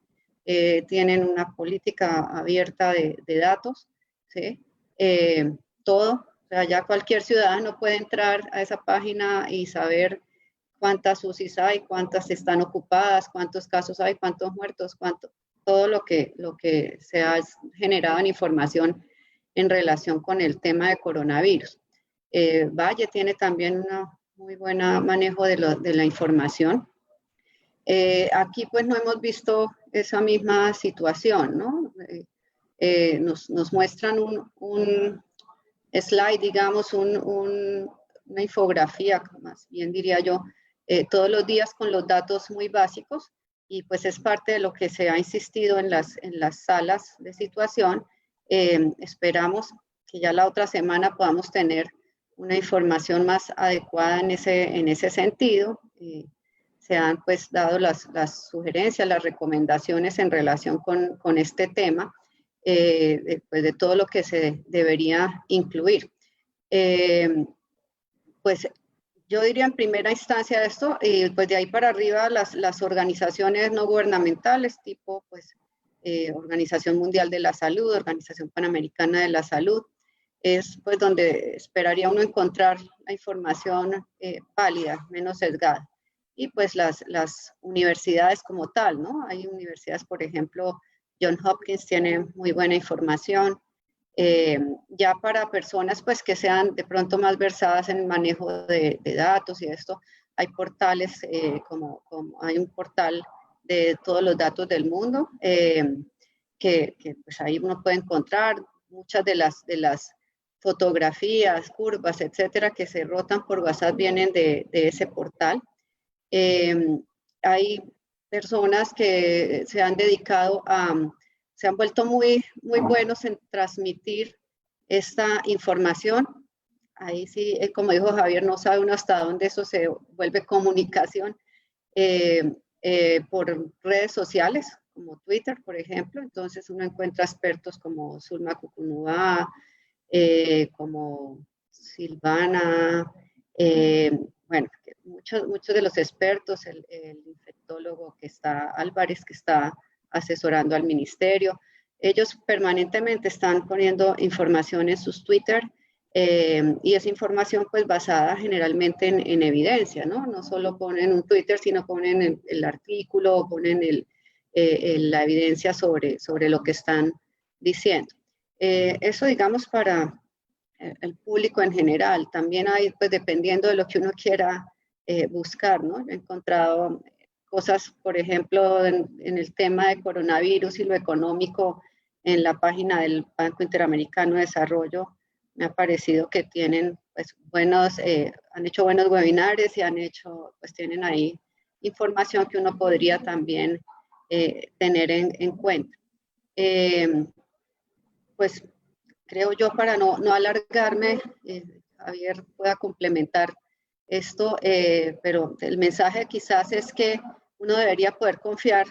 tienen una política abierta de datos, ¿sí? Todo, o sea, ya cualquier ciudadano puede entrar a esa página y saber cuántas UCIs hay, cuántas están ocupadas, cuántos casos hay, cuántos muertos, cuánto. todo lo que se ha generado en información en relación con el tema de coronavirus. Valle tiene también un muy buen manejo de la información. Aquí pues no hemos visto esa misma situación, ¿no? Nos muestran un slide, digamos, una infografía, más bien diría yo, todos los días con los datos muy básicos, y pues es parte de lo que se ha insistido en las salas de situación. Esperamos que ya la otra semana podamos tener una información más adecuada en ese sentido. Se han pues dado las sugerencias, las recomendaciones en relación con este tema, pues de todo lo que se debería incluir. Pues yo diría en primera instancia esto, y pues de ahí para arriba las organizaciones no gubernamentales, tipo pues Organización Mundial de la Salud, Organización Panamericana de la Salud, es pues donde esperaría uno encontrar la información válida, menos sesgada. Y pues las universidades como tal, ¿no? Hay universidades, por ejemplo, Johns Hopkins tiene muy buena información. Ya para personas pues que sean de pronto más versadas en el manejo de datos y esto, hay portales como hay un portal de todos los datos del mundo que pues ahí uno puede encontrar muchas de las fotografías, curvas, etcétera, que se rotan por WhatsApp vienen de ese portal. Hay personas que se han dedicado se han vuelto muy buenos en transmitir esta información. Ahí sí, como dijo Javier, no sabe uno hasta dónde eso se vuelve comunicación por redes sociales, como Twitter, por ejemplo. Entonces uno encuentra expertos como Zulma Cucunúa, como Silvana, bueno, muchos de los expertos, el infectólogo que está Álvarez, que está asesorando al ministerio, ellos permanentemente están poniendo información en sus Twitter y esa información pues basada generalmente en evidencia, ¿no? No solo ponen un Twitter, sino ponen el artículo, ponen la evidencia sobre lo que están diciendo. Eso digamos para el público en general. También hay, pues dependiendo de lo que uno quiera buscar, ¿no? He encontrado cosas, por ejemplo, en el tema de coronavirus y lo económico en la página del Banco Interamericano de Desarrollo. Me ha parecido que tienen pues han hecho buenos webinares y pues tienen ahí información que uno podría también tener en cuenta. Pues creo yo, para no alargarme, Javier pueda complementar esto, pero el mensaje quizás es que uno debería poder confiar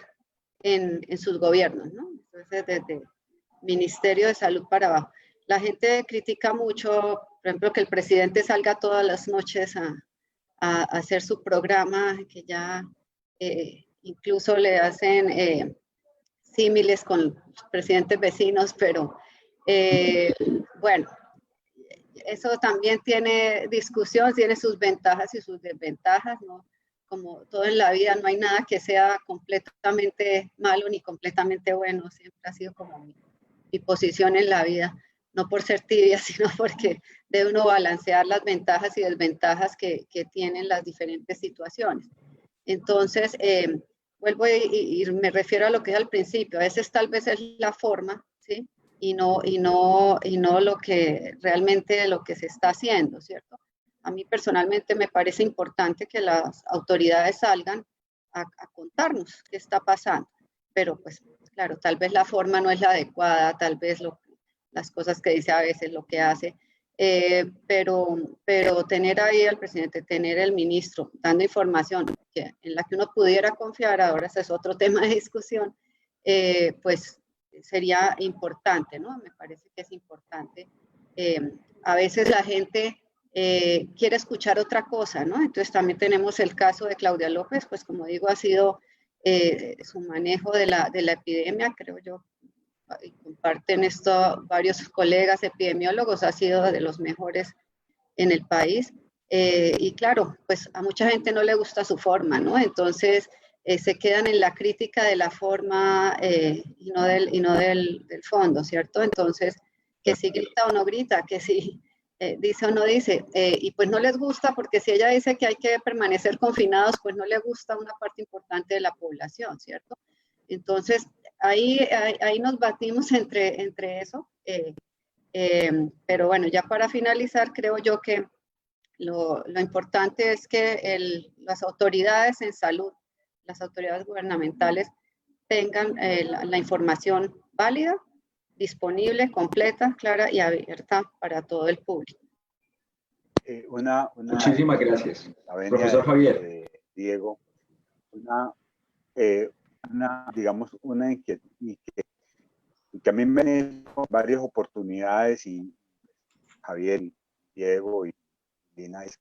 en sus gobiernos, ¿no? Entonces, desde Ministerio de Salud para abajo. La gente critica mucho, por ejemplo, que el presidente salga todas las noches a hacer su programa, que ya incluso le hacen símiles con los presidentes vecinos, pero bueno, eso también tiene discusión, tiene sus ventajas y sus desventajas, ¿no? Como todo en la vida, no hay nada que sea completamente malo ni completamente bueno, siempre ha sido como mi posición en la vida, no por ser tibia, sino porque debe uno balancear las ventajas y desventajas que tienen las diferentes situaciones. Entonces, vuelvo y me refiero a lo que es al principio, a veces tal vez es la forma, ¿sí? Y no lo que realmente lo que se está haciendo, ¿cierto? A mí personalmente me parece importante que las autoridades salgan a contarnos qué está pasando, pero pues claro, tal vez la forma no es la adecuada, tal vez las cosas que dice a veces, lo que hace, pero tener ahí al presidente, tener el ministro dando información en la que uno pudiera confiar, ahora ese es otro tema de discusión, pues sería importante, ¿no? Me parece que es importante. A veces la gente quiere escuchar otra cosa, ¿no? Entonces también tenemos el caso de Claudia López, pues como digo, ha sido su manejo de la epidemia, creo yo, y comparten esto varios colegas epidemiólogos, ha sido de los mejores en el país. Y claro, pues a mucha gente no le gusta su forma, ¿no? Entonces, se quedan en la crítica de la forma y no del fondo, ¿cierto? Entonces, que si grita o no grita, que si dice o no dice, y pues no les gusta, porque si ella dice que hay que permanecer confinados, pues no le gusta a una parte importante de la población, ¿cierto? Entonces, ahí nos batimos entre eso, pero bueno, ya para finalizar, creo yo que lo importante es que las autoridades en salud, las autoridades gubernamentales tengan la información válida, disponible, completa, clara y abierta para todo el público. Muchísimas gracias, profesor Javier. Diego, digamos, una inquietud que a mí me han dado varias oportunidades, y Javier, y Diego y Lina, es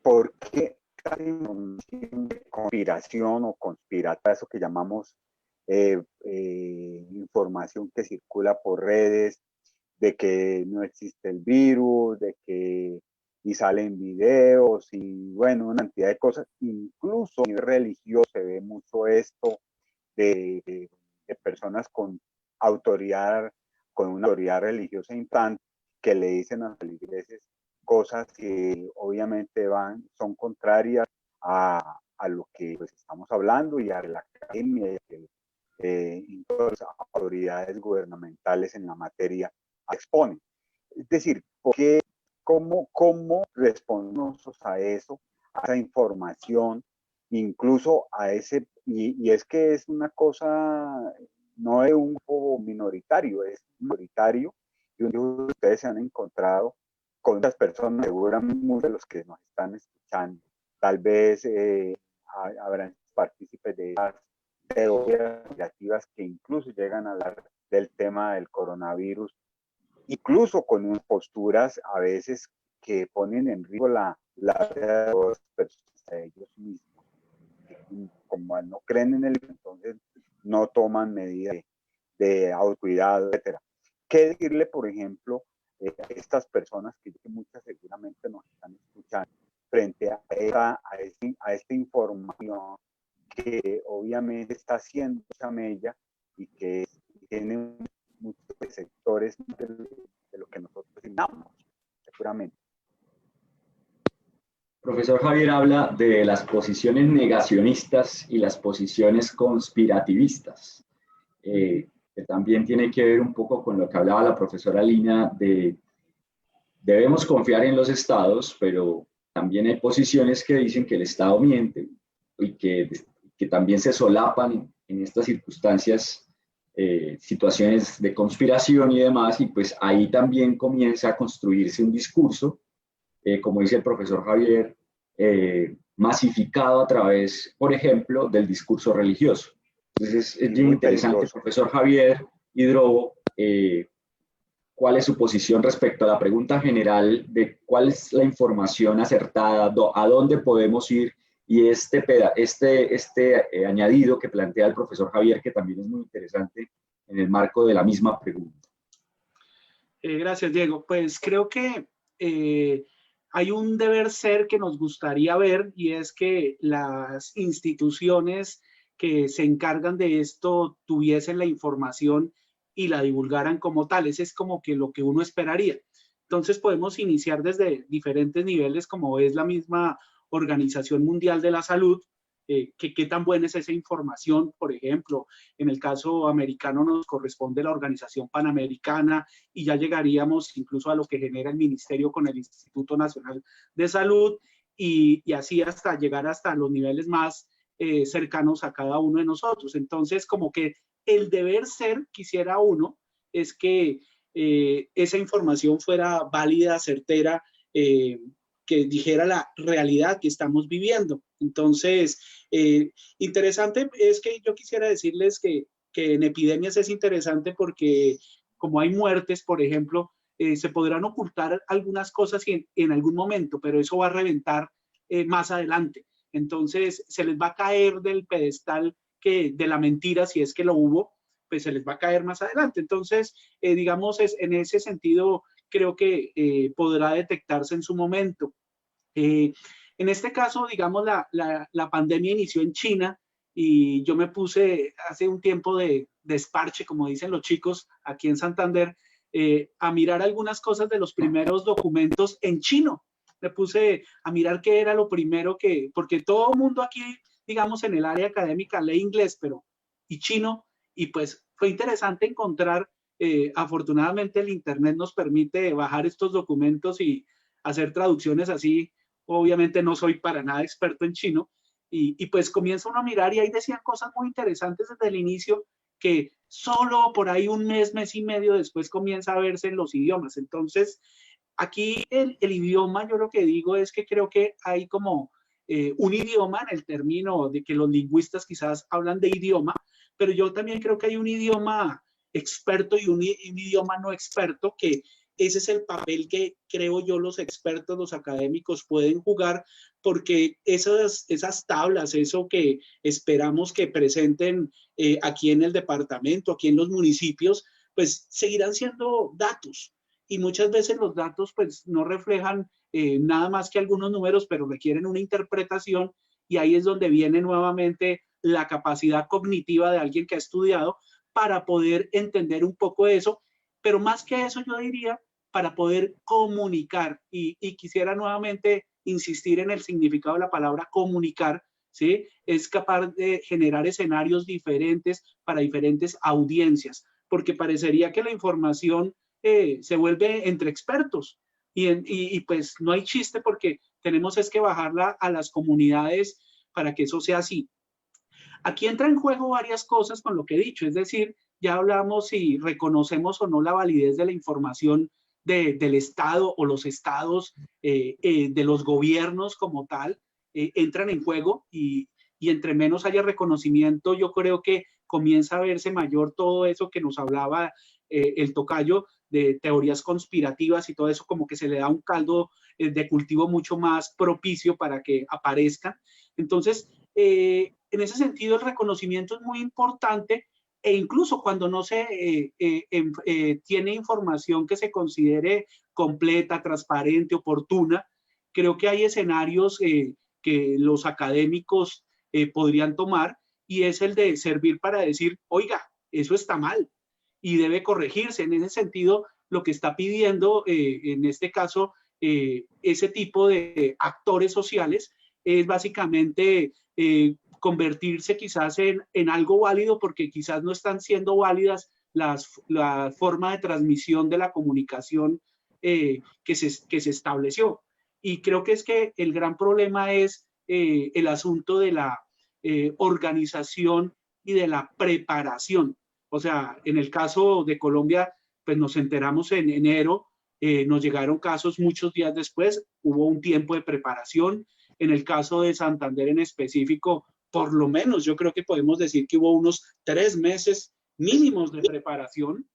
¿por qué conspiración o conspirata, eso que llamamos información que circula por redes, de que no existe el virus, de que y salen videos y bueno, una cantidad de cosas, incluso a nivel religioso se ve mucho esto de personas con autoridad, con una autoridad religiosa importante, que le dicen a las iglesias cosas que obviamente son contrarias a lo que pues, estamos hablando y a la academia y todas las autoridades gubernamentales en la materia exponen. Es decir, ¿cómo respondemos a eso, a esa información, incluso a ese, y es que es una cosa, no es un grupo minoritario, es minoritario, y ustedes se han encontrado con otras personas, seguramente muchos de los que nos están escuchando, tal vez habrán partícipes de las teorías negativas que incluso llegan a hablar del tema del coronavirus, incluso con unas posturas a veces que ponen en riesgo la vida de las personas, de ellos mismos. Como no creen en él, entonces no toman medidas de autocuidado, etc. ¿Qué decirle, por ejemplo, a estas personas que muchas seguramente nos están escuchando frente a esta información que obviamente está haciendo esa mella y que tiene muchos sectores de lo que nosotros imaginamos, seguramente? Profesor Javier habla de las posiciones negacionistas y las posiciones conspirativistas, que también tiene que ver un poco con lo que hablaba la profesora Lina de debemos confiar en los estados, pero también hay posiciones que dicen que el estado miente y que también se solapan en estas circunstancias, situaciones de conspiración y demás, y pues ahí también comienza a construirse un discurso, como dice el profesor Javier, masificado a través, por ejemplo, del discurso religioso. Entonces es bien interesante, profesor Javier Hidrobo, cuál es su posición respecto a la pregunta general de cuál es la información acertada, a dónde podemos ir, y este añadido que plantea el profesor Javier, que también es muy interesante en el marco de la misma pregunta. Gracias, Diego. Pues creo que hay un deber ser que nos gustaría ver, y es que las instituciones que se encargan de esto tuviesen la información y la divulgaran como tal. Ese es como que lo que uno esperaría. Entonces podemos iniciar desde diferentes niveles, como es la misma Organización Mundial de la Salud, qué tan buena es esa información. Por ejemplo, en el caso americano nos corresponde la Organización Panamericana, y ya llegaríamos incluso a lo que genera el Ministerio con el Instituto Nacional de Salud, y así hasta llegar hasta los niveles más cercanos a cada uno de nosotros. Entonces, como que el deber ser, quisiera uno, es que esa información fuera válida, certera, que dijera la realidad que estamos viviendo. Entonces, interesante es que yo quisiera decirles que en epidemias es interesante porque como hay muertes, por ejemplo, se podrán ocultar algunas cosas en algún momento, pero eso va a reventar más adelante. Entonces, se les va a caer del pedestal de la mentira, si es que lo hubo, pues se les va a caer más adelante. Entonces, digamos, en ese sentido, creo que podrá detectarse en su momento. En este caso, digamos, la pandemia inició en China, y yo me puse hace un tiempo de desparche, como dicen los chicos aquí en Santander, a mirar algunas cosas de los primeros documentos en chino. Me puse a mirar qué era lo primero porque todo el mundo aquí, digamos, en el área académica lee inglés, y chino, y pues fue interesante encontrar, afortunadamente el internet nos permite bajar estos documentos y hacer traducciones así. Obviamente no soy para nada experto en chino, y pues comienza uno a mirar y ahí decían cosas muy interesantes desde el inicio que solo por ahí un mes, mes y medio después comienza a verse en los idiomas. Entonces, aquí el idioma, yo lo que digo es que creo que hay como un idioma en el término de que los lingüistas quizás hablan de idioma, pero yo también creo que hay un idioma experto y un idioma no experto, que ese es el papel que creo yo los expertos, los académicos pueden jugar, porque esas tablas, eso que esperamos que presenten aquí en el departamento, aquí en los municipios, pues seguirán siendo datos. Y muchas veces los datos pues no reflejan nada más que algunos números, pero requieren una interpretación, y ahí es donde viene nuevamente la capacidad cognitiva de alguien que ha estudiado para poder entender un poco de eso, pero más que eso yo diría para poder comunicar, y quisiera nuevamente insistir en el significado de la palabra comunicar, ¿sí? Es capaz de generar escenarios diferentes para diferentes audiencias, porque parecería que la información se vuelve entre expertos, y pues no hay chiste, porque tenemos es que bajarla a las comunidades para que eso sea así. Aquí entra en juego varias cosas con lo que he dicho, es decir, ya hablamos si reconocemos o no la validez de la información del Estado o los estados, de los gobiernos como tal, entran en juego, y entre menos haya reconocimiento, yo creo que comienza a verse mayor todo eso que nos hablaba el tocayo, de teorías conspirativas y todo eso, como que se le da un caldo de cultivo mucho más propicio para que aparezcan. Entonces, en ese sentido, el reconocimiento es muy importante, e incluso cuando no se tiene información que se considere completa, transparente, oportuna, creo que hay escenarios que los académicos podrían tomar, y es el de servir para decir, oiga, eso está mal y debe corregirse. En ese sentido, lo que está pidiendo en este caso ese tipo de actores sociales es básicamente convertirse quizás en algo válido, porque quizás no están siendo válidas la forma de transmisión de la comunicación que se estableció. Y creo que es que el gran problema es el asunto de la organización y de la preparación. O sea, en el caso de Colombia, pues nos enteramos en enero, nos llegaron casos muchos días después, hubo un tiempo de preparación. En el caso de Santander en específico, por lo menos yo creo que podemos decir que hubo unos 3 meses mínimos de preparación,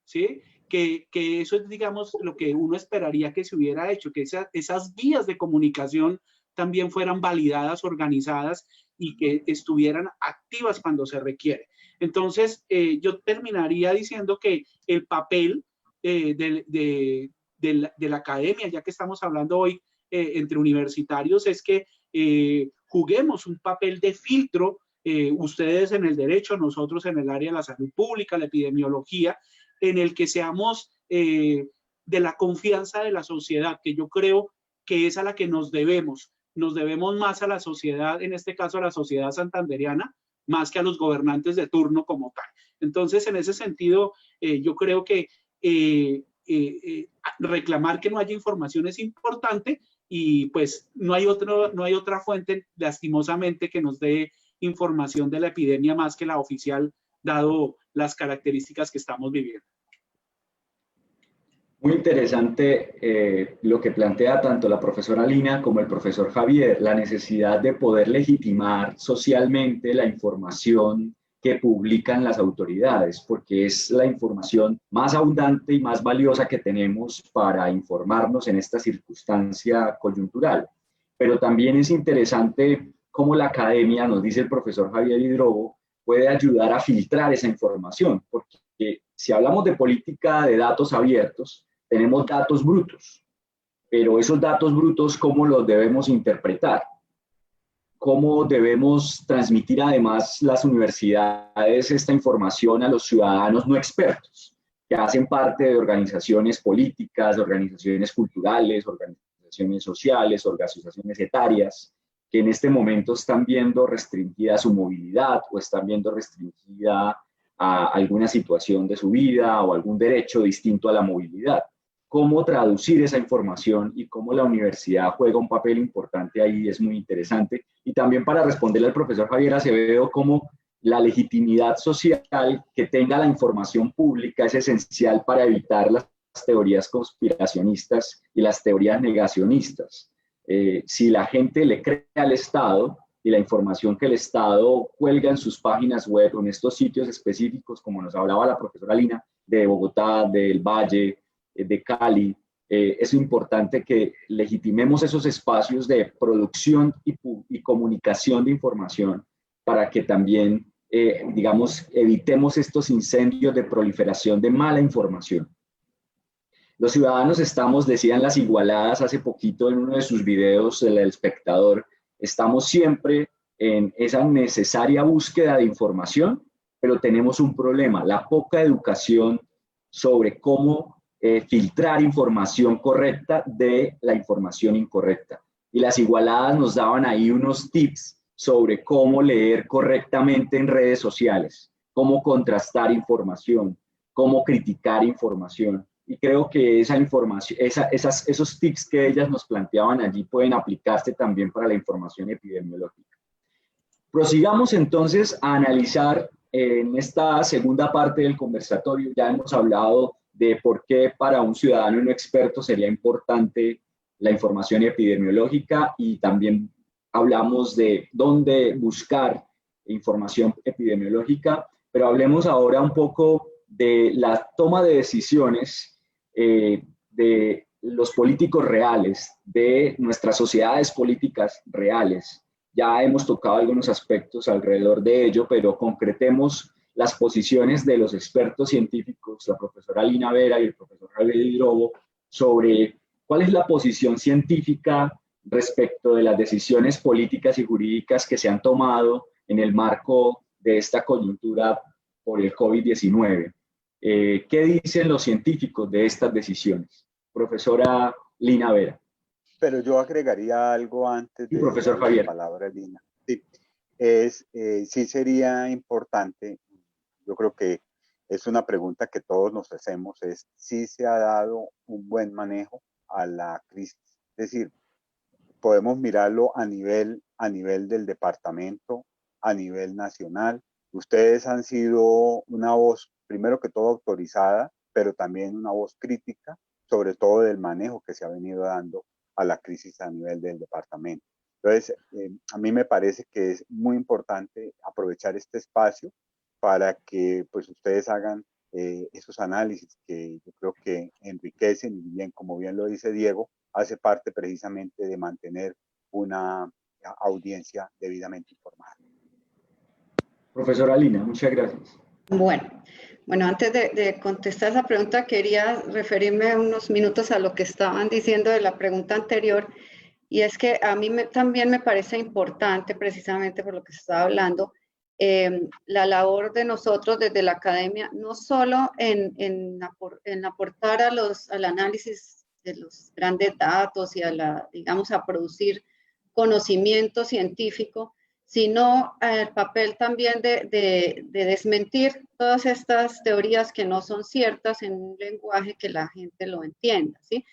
¿sí? Que eso es, digamos, lo que uno esperaría que se hubiera hecho, que esas vías de comunicación también fueran validadas, organizadas, y que estuvieran activas cuando se requiere. Entonces, yo terminaría diciendo que el papel de la academia, ya que estamos hablando hoy entre universitarios, es que juguemos un papel de filtro, ustedes en el derecho, nosotros en el área de la salud pública, la epidemiología, en el que seamos de la confianza de la sociedad, que yo creo que es a la que nos debemos más a la sociedad, en este caso a la sociedad santanderiana, más que a los gobernantes de turno como tal. Entonces, en ese sentido, yo creo que reclamar que no haya información es importante, y pues no hay otra fuente, lastimosamente, que nos dé información de la epidemia más que la oficial, dado las características que estamos viviendo. Muy interesante lo que plantea tanto la profesora Lina como el profesor Javier, la necesidad de poder legitimar socialmente la información que publican las autoridades, porque es la información más abundante y más valiosa que tenemos para informarnos en esta circunstancia coyuntural. Pero también es interesante cómo la academia, nos dice el profesor Javier Hidrobo, puede ayudar a filtrar esa información, porque si hablamos de política de datos abiertos, tenemos datos brutos, pero esos datos brutos, ¿cómo los debemos interpretar? cómo debemos transmitir además las universidades esta información a los ciudadanos no expertos, que hacen parte de organizaciones políticas, organizaciones culturales, organizaciones sociales, organizaciones etarias, que en este momento están viendo restringida su movilidad o están viendo restringida a alguna situación de su vida o algún derecho distinto a la movilidad. Cómo traducir esa información y cómo la universidad juega un papel importante ahí es muy interesante. Y también para responderle al profesor Javier Acevedo, cómo la legitimidad social que tenga la información pública es esencial para evitar las teorías conspiracionistas y las teorías negacionistas. Si la gente le cree al Estado y la información que el Estado cuelga en sus páginas web o en estos sitios específicos, como nos hablaba la profesora Lina, de Bogotá, del Valle, de Cali, es importante que legitimemos esos espacios de producción y comunicación de información para que también, digamos, evitemos estos incendios de proliferación de mala información. Los ciudadanos estamos, decían las Igualadas hace poquito en uno de sus videos, El Espectador, estamos siempre en esa necesaria búsqueda de información, pero tenemos un problema, la poca educación sobre cómo filtrar información correcta de la información incorrecta. Y las Igualadas nos daban ahí unos tips sobre cómo leer correctamente en redes sociales, cómo contrastar información, cómo criticar información. Y creo que esa información, esos tips que ellas nos planteaban allí pueden aplicarse también para la información epidemiológica. Prosigamos entonces a analizar en esta segunda parte del conversatorio. Ya hemos hablado de por qué para un ciudadano no experto sería importante la información epidemiológica y también hablamos de dónde buscar información epidemiológica, pero hablemos ahora un poco de la toma de decisiones de los políticos reales, de nuestras sociedades políticas reales. Ya hemos tocado algunos aspectos alrededor de ello, pero concretemos las posiciones de los expertos científicos, la profesora Lina Vera y el profesor Javier Hidrobo, sobre cuál es la posición científica respecto de las decisiones políticas y jurídicas que se han tomado en el marco de esta coyuntura por el COVID-19. ¿Qué dicen los científicos de estas decisiones? Profesora Lina Vera. Pero yo agregaría algo antes de profesor Javier. la palabra, Lina. Sí, sí sería importante, yo creo que es una pregunta que todos nos hacemos, es si se ha dado un buen manejo a la crisis. Es decir, podemos mirarlo a nivel del departamento, a nivel nacional. Ustedes han sido una voz, primero que todo, autorizada, pero también una voz crítica, sobre todo del manejo que se ha venido dando a la crisis a nivel del departamento. Entonces, a mí me parece que es muy importante aprovechar este espacio para que pues ustedes hagan esos análisis que yo creo que enriquecen y bien, como bien lo dice Diego, hace parte precisamente de mantener una audiencia debidamente informada. Profesora Lina, muchas gracias. Bueno, antes de contestar esa pregunta, quería referirme unos minutos a lo que estaban diciendo de la pregunta anterior, y es que a mí también me parece importante, precisamente por lo que se estaba hablando, la labor de nosotros desde la academia, no solo en aportar al análisis de los grandes datos y digamos, a producir conocimiento científico, sino el papel también de desmentir todas estas teorías que no son ciertas en un lenguaje que la gente lo entienda, ¿sí?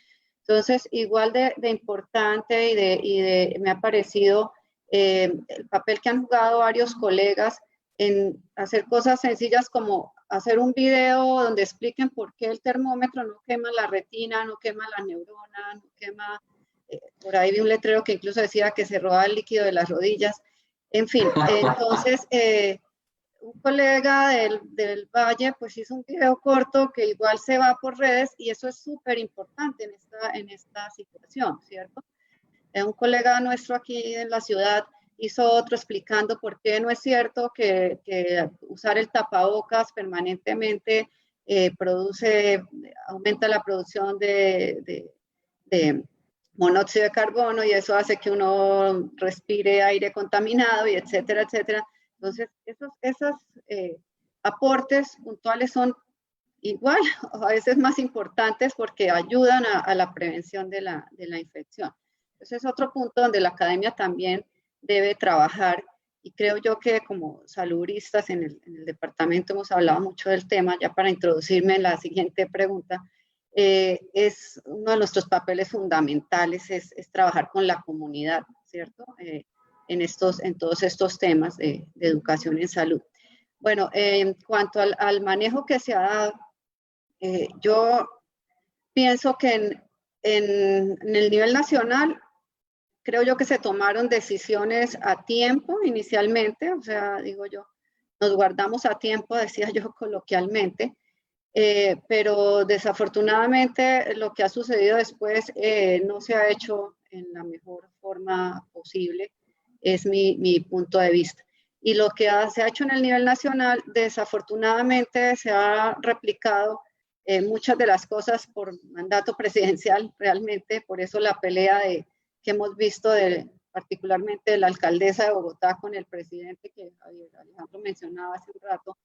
Entonces, igual de importante me ha parecido el papel que han jugado varios colegas en hacer cosas sencillas como hacer un video donde expliquen por qué el termómetro no quema la retina, no quema la neurona, no quema, por ahí vi un letrero que incluso decía que se roba el líquido de las rodillas. En fin, entonces un colega del Valle pues hizo un video corto que igual se va por redes y eso es súper importante en esta situación, ¿cierto? Un colega nuestro aquí en la ciudad hizo otro explicando por qué no es cierto que usar el tapabocas permanentemente aumenta la producción de monóxido de carbono y eso hace que uno respire aire contaminado y etcétera, etcétera. Entonces, esos aportes puntuales son igual, a veces más importantes porque ayudan a la prevención de la infección. Ese es otro punto donde la academia también debe trabajar y creo yo que como saludistas en el departamento hemos hablado mucho del tema. Ya para introducirme en la siguiente pregunta, es uno de nuestros papeles fundamentales es trabajar con la comunidad, ¿cierto? En todos estos temas de educación en salud. Bueno, en cuanto al manejo que se ha dado, yo pienso que en el nivel nacional, creo yo que se tomaron decisiones a tiempo inicialmente, o sea, digo yo, nos guardamos a tiempo, decía yo coloquialmente, pero desafortunadamente lo que ha sucedido después no se ha hecho en la mejor forma posible, es mi punto de vista. Y lo que se ha hecho en el nivel nacional, desafortunadamente se ha replicado muchas de las cosas por mandato presidencial realmente, por eso la pelea que hemos visto particularmente de la alcaldesa de Bogotá con el presidente que Alejandro mencionaba hace un rato,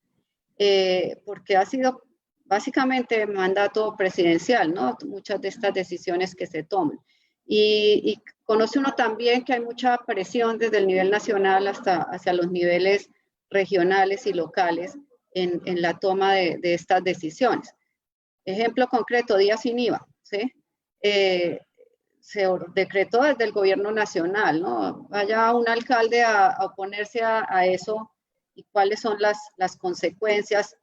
porque ha sido básicamente mandato presidencial, ¿no? Muchas de estas decisiones que se toman. Y conoce uno también que hay mucha presión desde el nivel nacional hasta hacia los niveles regionales y locales en la toma de estas decisiones. Ejemplo concreto, día sin IVA, ¿sí? Se decretó desde el gobierno nacional, ¿no? Vaya un alcalde a oponerse a eso y cuáles son las consecuencias,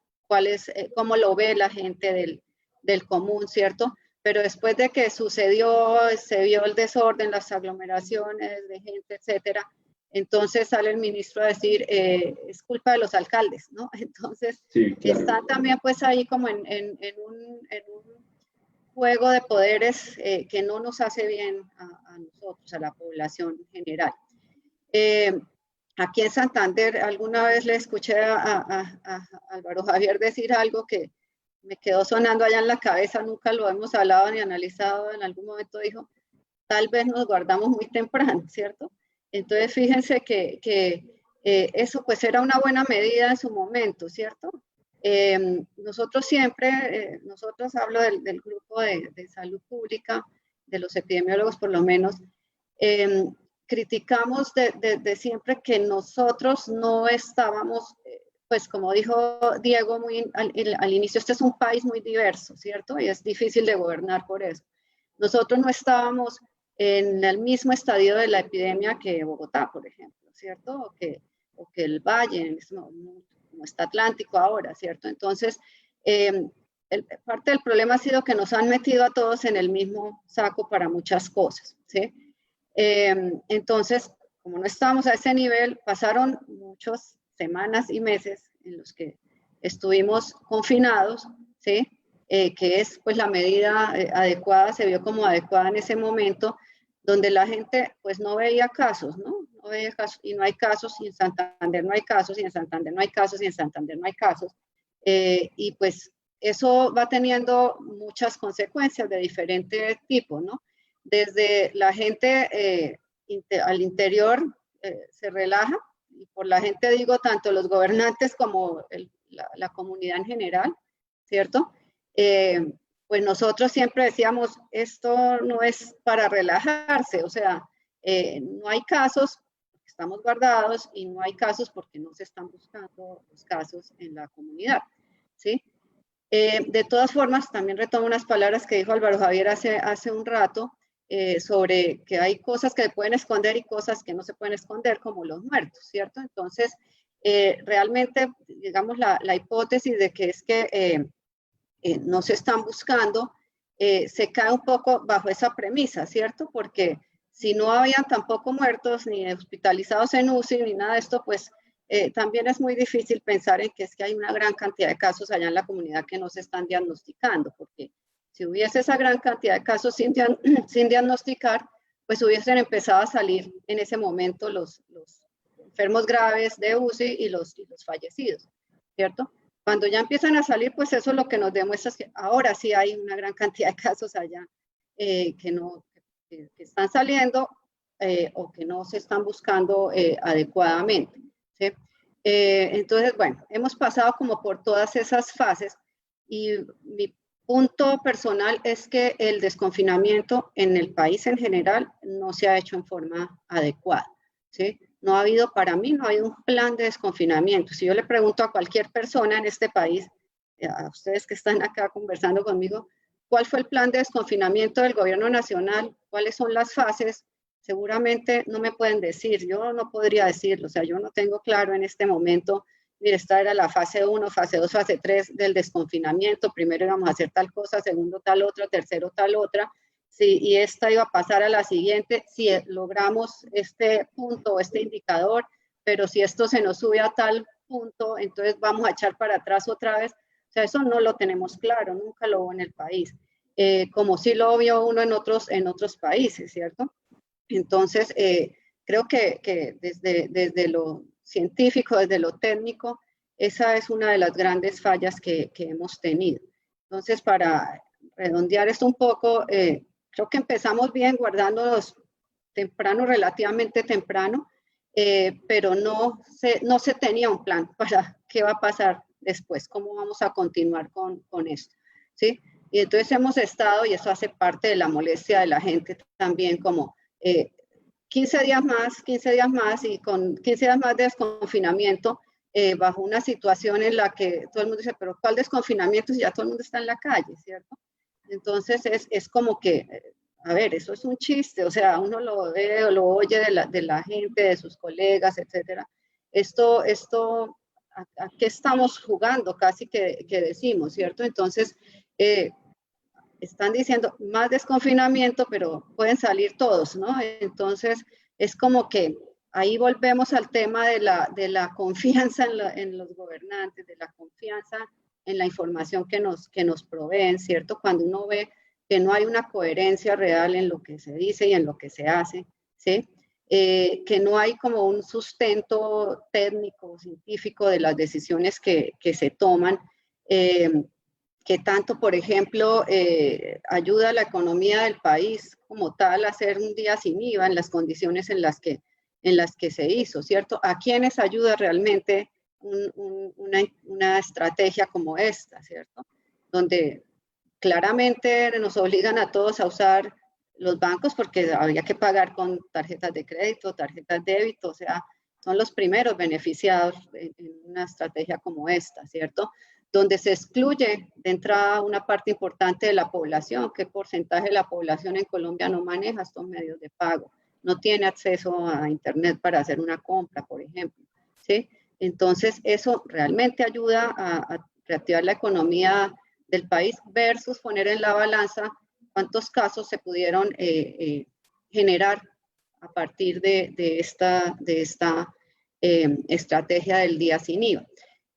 cómo lo ve la gente del común, ¿cierto? Pero después de que sucedió, se vio el desorden, las aglomeraciones de gente, etcétera, entonces sale el ministro a decir, es culpa de los alcaldes, ¿no? Entonces, sí, claro, están también pues ahí como en un juego de poderes que no nos hace bien a nosotros, a la población general. Aquí en Santander, alguna vez le escuché a Álvaro Javier decir algo que me quedó sonando allá en la cabeza, nunca lo hemos hablado ni analizado, en algún momento dijo, tal vez nos guardamos muy temprano, ¿cierto? Entonces, fíjense que eso pues era una buena medida en su momento, ¿cierto? Nosotros siempre, nosotros hablo del grupo de salud pública, de los epidemiólogos por lo menos, criticamos de siempre que nosotros no estábamos, pues como dijo Diego muy al inicio, este es un país muy diverso, ¿cierto? Y es difícil de gobernar por eso. Nosotros no estábamos en el mismo estadio de la epidemia que Bogotá, por ejemplo, ¿cierto? O que el Valle, como está Atlántico ahora, ¿cierto? Entonces, parte del problema ha sido que nos han metido a todos en el mismo saco para muchas cosas, ¿sí? Entonces, como no estábamos a ese nivel, pasaron muchas semanas y meses en los que estuvimos confinados, ¿sí? Que es pues la medida adecuada, se vio como adecuada en ese momento, donde la gente pues no veía casos, ¿no? No veía casos, y no hay casos, y en Santander no hay casos, y en Santander no hay casos, y en Santander no hay casos. Y pues eso va teniendo muchas consecuencias de diferente tipo, ¿no? Desde la gente al interior se relaja, y por la gente digo tanto los gobernantes como la comunidad en general, ¿cierto? Pues nosotros siempre decíamos, esto no es para relajarse, o sea, no hay casos, estamos guardados, y no hay casos porque no se están buscando los casos en la comunidad, ¿sí? De todas formas, también retomo unas palabras que dijo Álvaro Javier hace un rato, sobre que hay cosas que se pueden esconder y cosas que no se pueden esconder, como los muertos, ¿cierto? Entonces, realmente, digamos, la hipótesis de que es que no se están buscando, se cae un poco bajo esa premisa, ¿cierto? Porque si no habían tampoco muertos, ni hospitalizados en UCI, ni nada de esto, pues también es muy difícil pensar en que es que hay una gran cantidad de casos allá en la comunidad que no se están diagnosticando, porque si hubiese esa gran cantidad de casos sin diagnosticar, pues hubiesen empezado a salir en ese momento los enfermos graves de UCI y los fallecidos, ¿cierto? Cuando ya empiezan a salir, pues eso lo que nos demuestra es que ahora sí hay una gran cantidad de casos allá que que están saliendo o que no se están buscando adecuadamente, ¿sí? Entonces, bueno, hemos pasado como por todas esas fases y mi punto personal es que el desconfinamiento en el país en general no se ha hecho en forma adecuada, ¿sí? No ha habido, para mí, no ha habido un plan de desconfinamiento. Si yo le pregunto a cualquier persona en este país, a ustedes que están acá conversando conmigo, ¿cuál fue el plan de desconfinamiento del gobierno nacional? ¿Cuáles son las fases? Seguramente no me pueden decir, yo no podría decirlo, o sea, yo no tengo claro en este momento, mire, esta era la fase 1, fase 2, fase 3 del desconfinamiento, primero íbamos a hacer tal cosa, segundo tal otra, tercero tal otra, sí, y esta iba a pasar a la siguiente, si logramos este punto, este indicador, pero si esto se nos sube a tal punto, entonces vamos a echar para atrás otra vez, o sea, eso no lo tenemos claro, nunca lo hubo en el país, como sí lo vio uno en otros países, ¿cierto? Entonces, creo que desde lo científico, desde lo técnico, esa es una de las grandes fallas que hemos tenido. Entonces, para redondear esto un poco, creo que empezamos bien guardándonos temprano, relativamente temprano, pero no se tenía un plan para qué va a pasar después, cómo vamos a continuar con esto, ¿sí? Y entonces hemos estado, y eso hace parte de la molestia de la gente también, como 15 días más y con 15 días más de desconfinamiento, bajo una situación en la que todo el mundo dice, pero ¿cuál desconfinamiento si ya todo el mundo está en la calle, ¿cierto? Entonces es como que, a ver, eso es un chiste, o sea, uno lo ve o lo oye de la gente, de sus colegas, etcétera. ¿A qué estamos jugando? Casi que decimos, ¿cierto? Entonces, están diciendo más desconfinamiento, pero pueden salir todos, ¿no? Entonces, es como que ahí volvemos al tema de la confianza en los gobernantes, de la confianza en la información que nos proveen, ¿cierto? Cuando uno ve que no hay una coherencia real en lo que se dice y en lo que se hace, ¿sí? Que no hay como un sustento técnico, científico de las decisiones que se toman, que tanto, por ejemplo, ayuda a la economía del país como tal a hacer un día sin IVA en las condiciones en las que se hizo, ¿cierto? ¿A quiénes ayuda realmente una estrategia como esta, ¿cierto? Donde claramente nos obligan a todos a usar los bancos porque había que pagar con tarjetas de crédito, tarjetas de débito, o sea, son los primeros beneficiados en una estrategia como esta, ¿cierto? Donde se excluye de entrada una parte importante de la población. ¿Qué porcentaje de la población en Colombia no maneja estos medios de pago? No tiene acceso a Internet para hacer una compra, por ejemplo, ¿sí? Entonces, eso realmente ayuda a reactivar la economía del país versus poner en la balanza cuántos casos se pudieron generar a partir de esta estrategia del día sin IVA.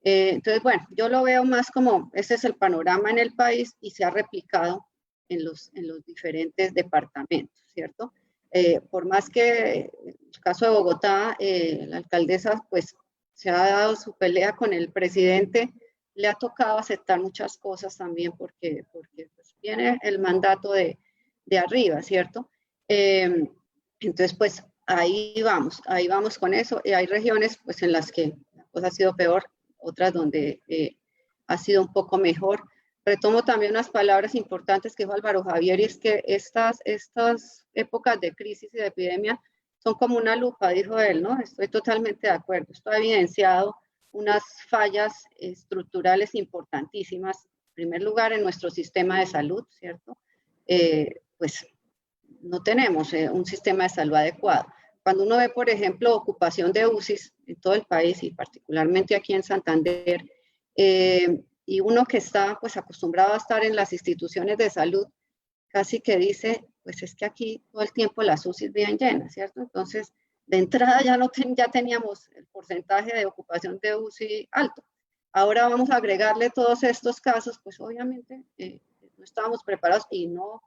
Entonces, bueno, yo lo veo más como, ese es el panorama en el país y se ha replicado en los diferentes departamentos, ¿cierto? Por más que en el caso de Bogotá, la alcaldesa pues se ha dado su pelea con el presidente, le ha tocado aceptar muchas cosas también porque pues, viene el mandato de arriba, ¿cierto? Entonces, pues ahí vamos con eso. Hay regiones pues en las que la cosa ha sido peor, otras donde ha sido un poco mejor. Retomo también unas palabras importantes que dijo Álvaro Javier, y es que estas épocas de crisis y de epidemia son como una lupa, dijo él, ¿no? Estoy totalmente de acuerdo. Esto ha evidenciado unas fallas estructurales importantísimas, en primer lugar en nuestro sistema de salud, ¿cierto? Pues no tenemos un sistema de salud adecuado. Cuando uno ve, por ejemplo, ocupación de UCIs en todo el país y particularmente aquí en Santander, y uno que está pues acostumbrado a estar en las instituciones de salud, casi que dice, pues es que aquí todo el tiempo las UCIs viven llenas, ¿cierto? Entonces, de entrada ya teníamos el porcentaje de ocupación de UCI alto. Ahora vamos a agregarle todos estos casos, pues obviamente no estábamos preparados y no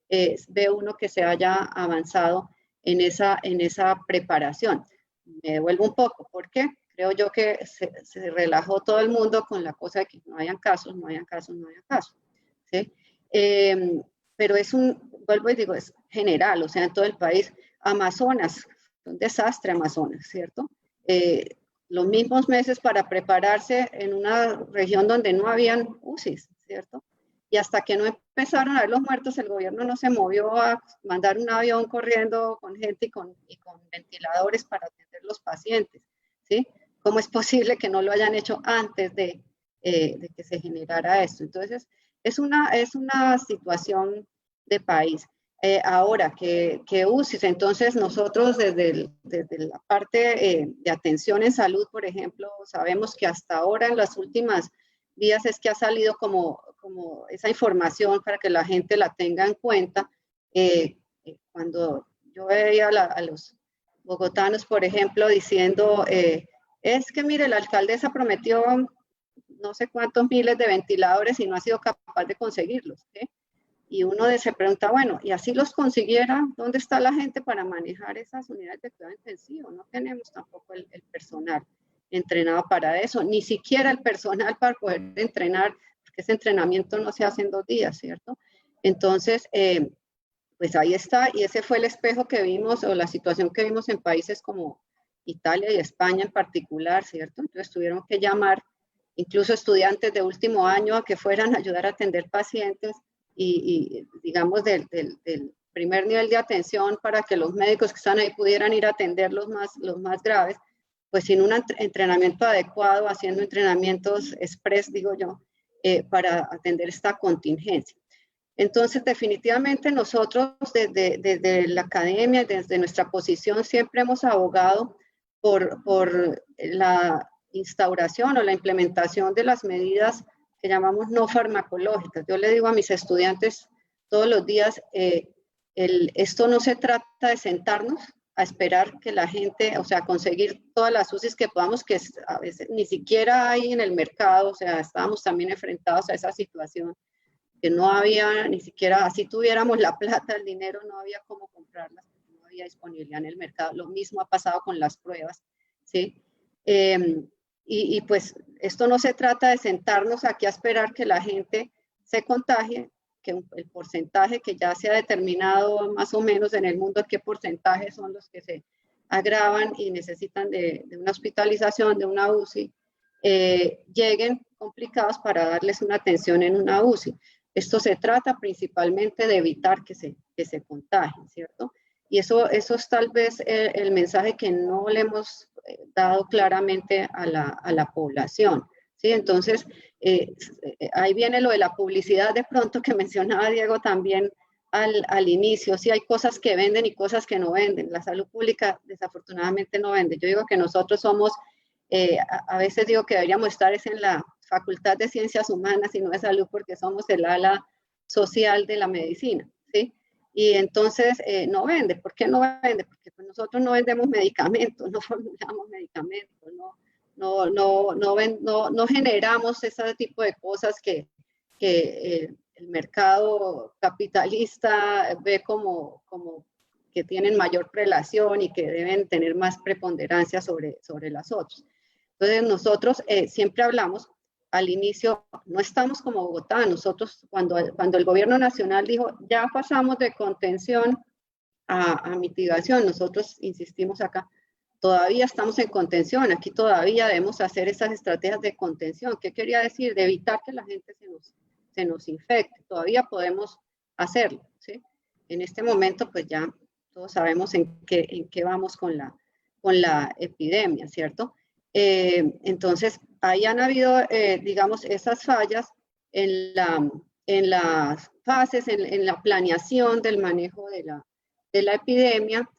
ve uno que se haya avanzado en esa preparación. Me devuelvo un poco, ¿por qué? Creo yo que se relajó todo el mundo con la cosa de que no hayan casos, ¿sí? Pero vuelvo y digo, es general, o sea, en todo el país. Amazonas, un desastre Amazonas, ¿cierto? Los mismos meses para prepararse en una región donde no habían UCIs, ¿cierto? Y hasta que no empezaron a ver los muertos, el gobierno no se movió a mandar un avión corriendo con gente y con ventiladores para atender los pacientes, ¿sí? ¿Cómo es posible que no lo hayan hecho antes de que se generara esto? Entonces, es una situación de país. Ahora que UCIs, entonces nosotros desde la parte de atención en salud, por ejemplo, sabemos que hasta ahora en las últimas días es que ha salido como esa información para que la gente la tenga en cuenta. Cuando yo veía a los bogotanos, por ejemplo, diciendo, es que mire, la alcaldesa prometió no sé cuántos miles de ventiladores y no ha sido capaz de conseguirlos, ¿sí? Y uno se pregunta, bueno, y así los consiguiera, ¿dónde está la gente para manejar esas unidades de cuidado intensivo? No tenemos tampoco el personal entrenado para eso, ni siquiera el personal para poder entrenar, porque ese entrenamiento no se hace en 2 días, ¿cierto? Entonces, pues ahí está, y ese fue el espejo que vimos, o la situación que vimos en países como Italia y España en particular, ¿cierto? Entonces tuvieron que llamar incluso estudiantes de último año a que fueran a ayudar a atender pacientes y digamos, del primer nivel de atención para que los médicos que están ahí pudieran ir a atender los más graves, pues sin un entrenamiento adecuado, haciendo entrenamientos express, digo yo, para atender esta contingencia. Entonces, definitivamente nosotros desde la academia, desde nuestra posición, siempre hemos abogado por la instauración o la implementación de las medidas que llamamos no farmacológicas. Yo le digo a mis estudiantes todos los días, esto no se trata de sentarnos a esperar que la gente, o sea, conseguir todas las UCIs que podamos, que a veces ni siquiera hay en el mercado, o sea, estábamos también enfrentados a esa situación, que no había ni siquiera, así tuviéramos la plata, el dinero, no había cómo comprarlas, no había disponibilidad en el mercado. Lo mismo ha pasado con las pruebas, ¿sí? Y pues esto no se trata de sentarnos aquí a esperar que la gente se contagie, que el porcentaje que ya se ha determinado más o menos en el mundo, qué porcentaje son los que se agravan y necesitan de una hospitalización, de una UCI, lleguen complicados para darles una atención en una UCI. Esto se trata principalmente de evitar que se contagien, ¿cierto? Y eso es tal vez el mensaje que no le hemos dado claramente a la población, ¿sí? Entonces, ahí viene lo de la publicidad de pronto que mencionaba Diego también al inicio. Sí, hay cosas que venden y cosas que no venden. La salud pública desafortunadamente no vende. Yo digo que nosotros somos, a veces digo que deberíamos estar en la Facultad de Ciencias Humanas y no de Salud, porque somos el ala social de la medicina, ¿sí? Y entonces no vende. ¿Por qué no vende? Porque pues, nosotros no vendemos medicamentos, no formulamos medicamentos, no generamos ese tipo de cosas que el mercado capitalista ve como que tienen mayor prelación y que deben tener más preponderancia sobre las otras. Entonces nosotros siempre hablamos al inicio, no estamos como Bogotá. Nosotros cuando el gobierno nacional dijo ya pasamos de contención a mitigación, nosotros insistimos acá, todavía estamos en contención, aquí todavía debemos hacer esas estrategias de contención. ¿Qué quería decir? De evitar que la gente se nos infecte, todavía podemos hacerlo, ¿sí? En este momento pues ya todos sabemos en qué vamos con la epidemia, ¿cierto? Entonces, ahí han habido, digamos, esas fallas en las fases, en la planeación del manejo de la epidemia.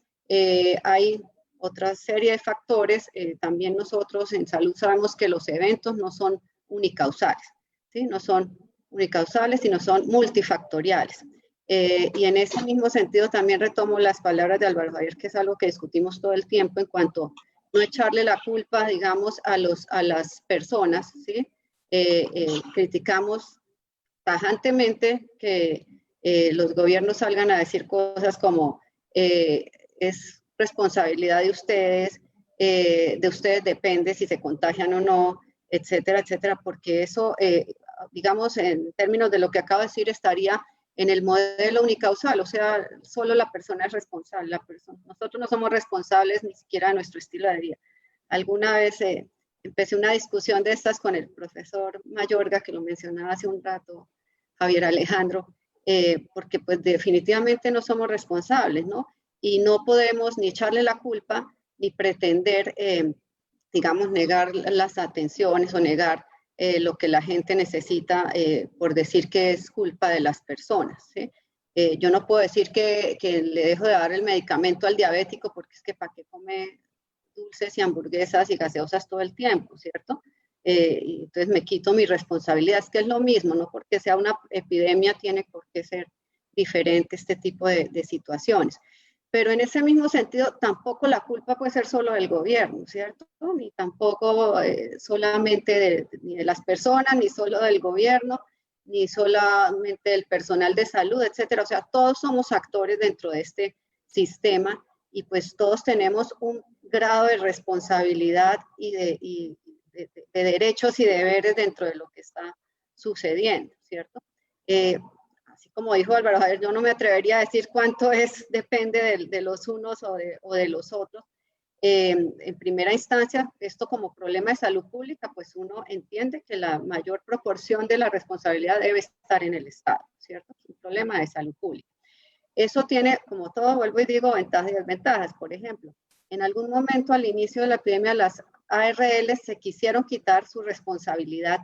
Hay otra serie de factores. También nosotros en salud sabemos que los eventos no son unicausales, ¿sí? No son unicausales, sino son multifactoriales. Y en ese mismo sentido también retomo las palabras de Álvaro Javier, que es algo que discutimos todo el tiempo en cuanto no echarle la culpa, digamos, a las personas, ¿sí? Criticamos tajantemente que los gobiernos salgan a decir cosas como es responsabilidad de ustedes depende si se contagian o no, etcétera, etcétera, porque eso, digamos, en términos de lo que acabo de decir, estaría en el modelo unicausal, o sea, solo la persona es responsable, nosotros no somos responsables ni siquiera de nuestro estilo de vida. Alguna vez empecé una discusión de estas con el profesor Mayorga, que lo mencionaba hace un rato, Javier Alejandro, porque pues definitivamente no somos responsables, ¿no? Y no podemos ni echarle la culpa, ni pretender, digamos, negar las atenciones o negar lo que la gente necesita por decir que es culpa de las personas, ¿sí? Yo no puedo decir que le dejo de dar el medicamento al diabético porque es que para qué come dulces y hamburguesas y gaseosas todo el tiempo, ¿cierto? Y entonces me quito mi responsabilidad, es que es lo mismo, no porque sea una epidemia tiene por qué ser diferente este tipo de situaciones. Pero en ese mismo sentido, tampoco la culpa puede ser solo del gobierno, ¿cierto? Ni tampoco solamente ni de las personas, ni solo del gobierno, ni solamente del personal de salud, etcétera. O sea, todos somos actores dentro de este sistema y pues todos tenemos un grado de responsabilidad y de derechos y deberes dentro de lo que está sucediendo, ¿cierto? Así como dijo Álvaro Javier, yo no me atrevería a decir cuánto depende de los unos o de los otros. En primera instancia, esto como problema de salud pública, pues uno entiende que la mayor proporción de la responsabilidad debe estar en el Estado, ¿cierto? Es un problema de salud pública. Eso tiene, como todo, vuelvo y digo, ventajas y desventajas. Por ejemplo, en algún momento al inicio de la epidemia, las ARL se quisieron quitar su responsabilidad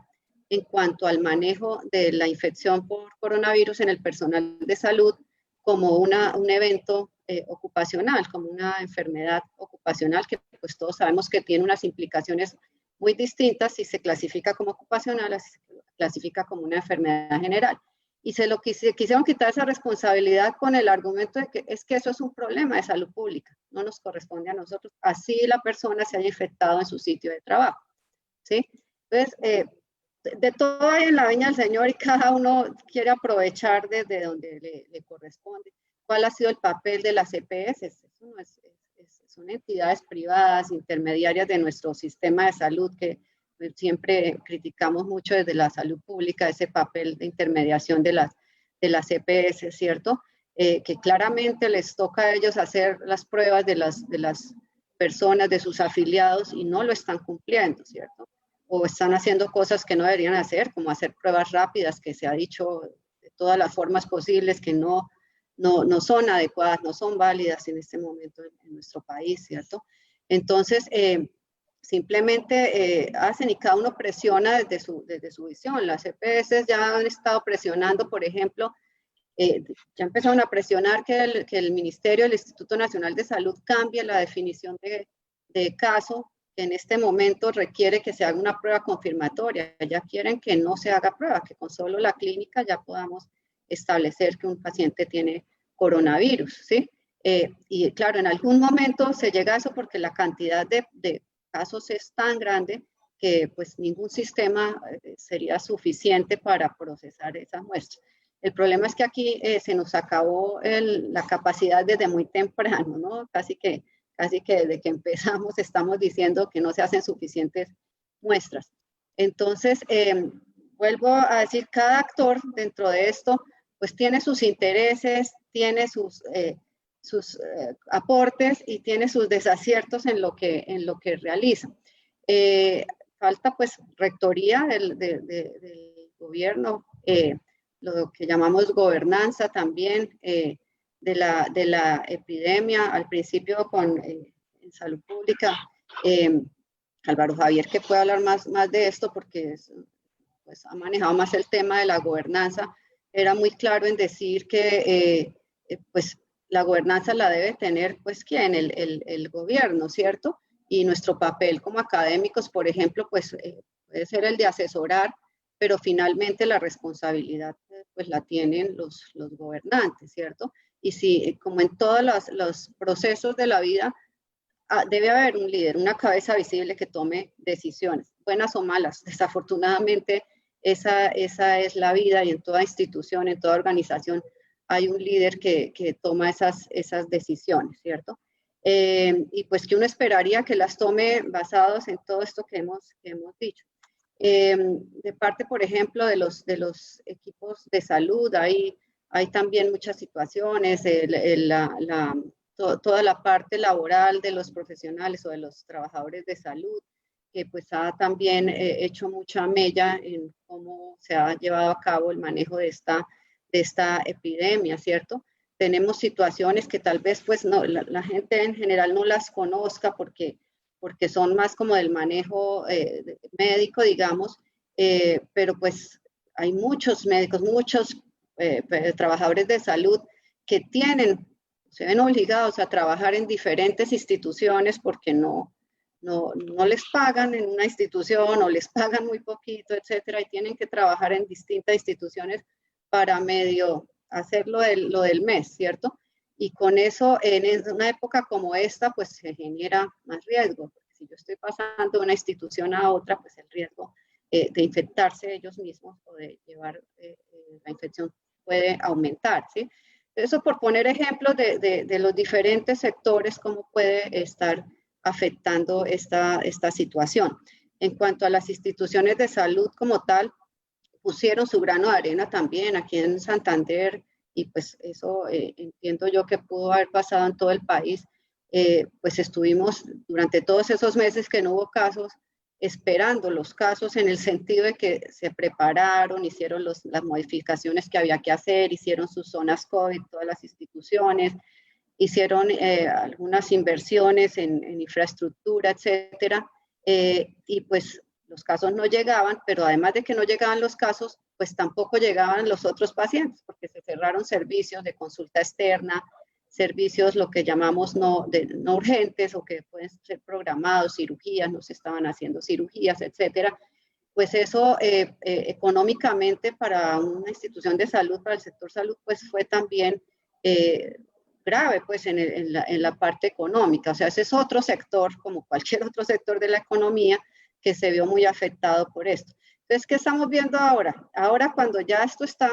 en cuanto al manejo de la infección por coronavirus en el personal de salud como un evento ocupacional, como una enfermedad ocupacional que pues todos sabemos que tiene unas implicaciones muy distintas si se clasifica como ocupacional, si se clasifica como una enfermedad general. Y se quisieron quitar esa responsabilidad con el argumento de que es que eso es un problema de salud pública, no nos corresponde a nosotros, así la persona se haya infectado en su sitio de trabajo, ¿sí? Entonces, de todo hay en la viña del Señor y cada uno quiere aprovechar desde donde le corresponde. ¿Cuál ha sido el papel de las EPS? Son entidades privadas, intermediarias de nuestro sistema de salud que siempre criticamos mucho desde la salud pública ese papel de intermediación de las EPS, ¿cierto? Que claramente les toca a ellos hacer las pruebas de las personas, de sus afiliados y no lo están cumpliendo, ¿cierto? O están haciendo cosas que no deberían hacer, como hacer pruebas rápidas, que se ha dicho de todas las formas posibles que no son adecuadas, no son válidas en este momento en nuestro país, ¿cierto? Entonces, simplemente hacen y cada uno presiona desde su visión. Las EPS ya han estado presionando, por ejemplo, ya empezaron a presionar que el Ministerio, el Instituto Nacional de Salud cambie la definición de caso, que en este momento requiere que se haga una prueba confirmatoria. Ya quieren que no se haga prueba, que con solo la clínica ya podamos establecer que un paciente tiene coronavirus, ¿sí? Y claro, en algún momento se llega a eso porque la cantidad de casos es tan grande que pues ningún sistema sería suficiente para procesar esas muestras. El problema es que aquí se nos acabó la capacidad desde muy temprano, ¿no? Casi que desde que empezamos estamos diciendo que no se hacen suficientes muestras. Entonces, vuelvo a decir, cada actor dentro de esto, pues tiene sus intereses, tiene sus aportes y tiene sus desaciertos en lo que realiza. Falta pues rectoría del gobierno, lo que llamamos gobernanza también, de la epidemia, al principio en salud pública. Álvaro Javier, que puede hablar más de esto porque pues, ha manejado más el tema de la gobernanza, era muy claro en decir que pues, la gobernanza la debe tener pues ¿quién? El gobierno, ¿cierto? Y nuestro papel como académicos, por ejemplo, pues puede ser el de asesorar, pero finalmente la responsabilidad pues la tienen los gobernantes, ¿cierto? Y si, como en todos los procesos de la vida, debe haber un líder, una cabeza visible que tome decisiones, buenas o malas. Desafortunadamente, esa es la vida y en toda institución, en toda organización, hay un líder que toma esas decisiones, ¿cierto? Y pues que uno esperaría que las tome basados en todo esto que hemos dicho. De parte, por ejemplo, de los equipos de salud, hay hay también muchas situaciones, toda la parte laboral de los profesionales o de los trabajadores de salud, que pues ha también hecho mucha mella en cómo se ha llevado a cabo el manejo de esta epidemia, ¿cierto? Tenemos situaciones que tal vez pues no, la gente en general no las conozca porque son más como del manejo médico, digamos, pero pues hay muchos médicos, muchos trabajadores de salud que se ven obligados a trabajar en diferentes instituciones porque no les pagan en una institución o les pagan muy poquito, etcétera, y tienen que trabajar en distintas instituciones para medio hacer lo del mes, ¿cierto? Y con eso, en una época como esta, pues se genera más riesgo. Porque si yo estoy pasando de una institución a otra, pues el riesgo de infectarse ellos mismos o de llevar la infección puede aumentar, ¿sí? Eso por poner ejemplos de los diferentes sectores, cómo puede estar afectando esta situación. En cuanto a las instituciones de salud como tal, pusieron su grano de arena también aquí en Santander, y pues eso entiendo yo que pudo haber pasado en todo el país. Pues estuvimos durante todos esos meses que no hubo casos, esperando los casos en el sentido de que se prepararon, hicieron las modificaciones que había que hacer, hicieron sus zonas COVID, todas las instituciones, hicieron algunas inversiones en infraestructura, etcétera, y pues los casos no llegaban, pero además de que no llegaban los casos, pues tampoco llegaban los otros pacientes, porque se cerraron servicios de consulta externa, servicios lo que llamamos no urgentes o que pueden ser programados, cirugías, no se estaban haciendo cirugías, etcétera. Pues eso económicamente para una institución de salud, para el sector salud, pues fue también grave pues en la parte económica. O sea, ese es otro sector, como cualquier otro sector de la economía, que se vio muy afectado por esto. Entonces, ¿qué estamos viendo ahora? Ahora cuando ya esto está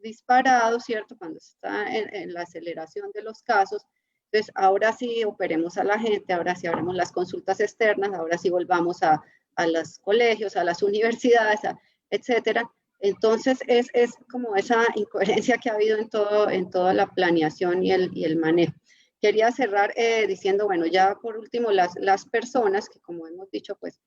disparado, ¿cierto? Cuando está en la aceleración de los casos, entonces ahora sí operemos a la gente, ahora sí abramos las consultas externas, ahora sí volvamos a los colegios, a las universidades, etcétera. Entonces es como esa incoherencia que ha habido en toda la planeación y el manejo. Quería cerrar diciendo, bueno, ya por último, las personas que como hemos dicho, pues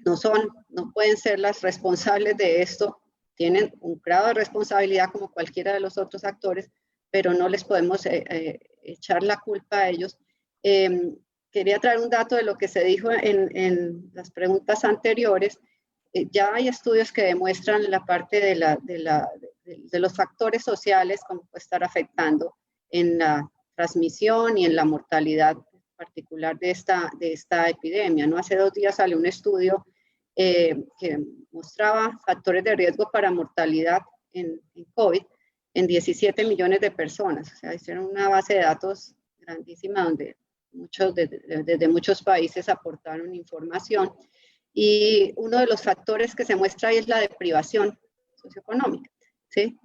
no pueden ser las responsables de esto, tienen un grado de responsabilidad como cualquiera de los otros actores, pero no les podemos echar la culpa a ellos. Quería traer un dato de lo que se dijo en las preguntas anteriores. Ya hay estudios que demuestran la parte de los factores sociales, cómo puede estar afectando en la transmisión y en la mortalidad particular de esta epidemia, ¿no? Hace 2 días salió un estudio que mostraba factores de riesgo para mortalidad en COVID en 17 millones de personas. O sea, hicieron una base de datos grandísima donde desde muchos países aportaron información. Y uno de los factores que se muestra ahí es la deprivación socioeconómica, ¿sí?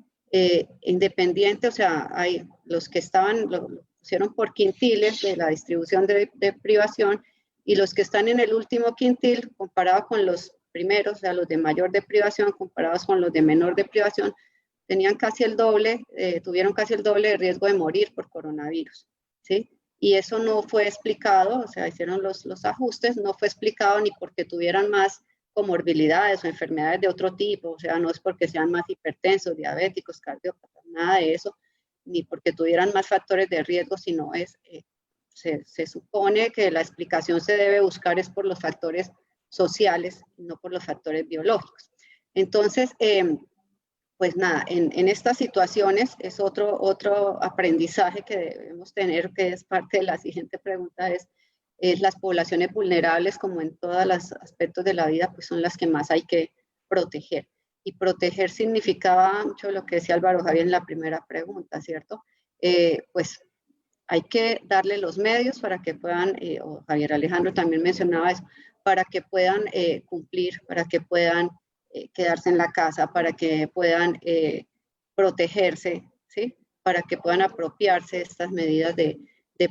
Independiente, o sea, hay los que lo pusieron por quintiles de la distribución de privación, y los que están en el último quintil, comparado con los primeros, o sea, los de mayor deprivación, comparados con los de menor deprivación, tenían casi el doble, tuvieron casi el doble de riesgo de morir por coronavirus, ¿sí? Y eso no fue explicado, o sea, hicieron los ajustes, no fue explicado ni porque tuvieran más comorbilidades o enfermedades de otro tipo, o sea, no es porque sean más hipertensos, diabéticos, cardiópatas, nada de eso, ni porque tuvieran más factores de riesgo, sino se supone que la explicación se debe buscar es por los factores sociales, no por los factores biológicos. Entonces, pues nada, en estas situaciones es otro aprendizaje que debemos tener, que es parte de la siguiente pregunta, es las poblaciones vulnerables, como en todos los aspectos de la vida, pues son las que más hay que proteger. Y proteger significaba mucho lo que decía Álvaro Javier en la primera pregunta, ¿cierto? Pues hay que darle los medios para que puedan, o Javier Alejandro también mencionaba eso, para que puedan cumplir, para que puedan quedarse en la casa, para que puedan protegerse, ¿sí? Para que puedan apropiarse de estas medidas de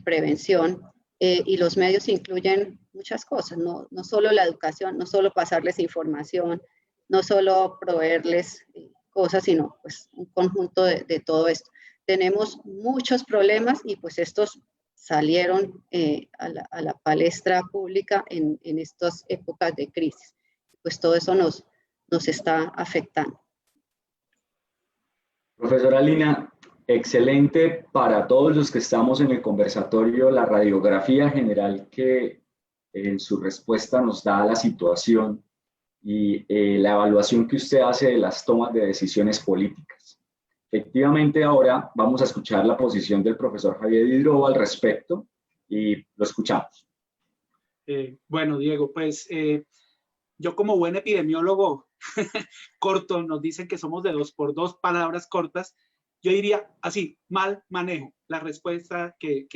prevención. Y los medios incluyen muchas cosas, no solo la educación, no solo pasarles información, no solo proveerles cosa, sino pues un conjunto de todo esto. Tenemos muchos problemas y pues estos salieron a la palestra pública en estas épocas de crisis. Pues todo eso nos está afectando. Profesora Lina, excelente para todos los que estamos en el conversatorio, la radiografía general que en su respuesta nos da a la situación y la evaluación que usted hace de las tomas de decisiones políticas. Efectivamente, ahora vamos a escuchar la posición del profesor Javier Hidrobo al respecto y lo escuchamos. Bueno, Diego, pues yo como buen epidemiólogo corto, nos dicen que somos de 2 por 2 palabras cortas, yo diría así, mal manejo. La respuesta que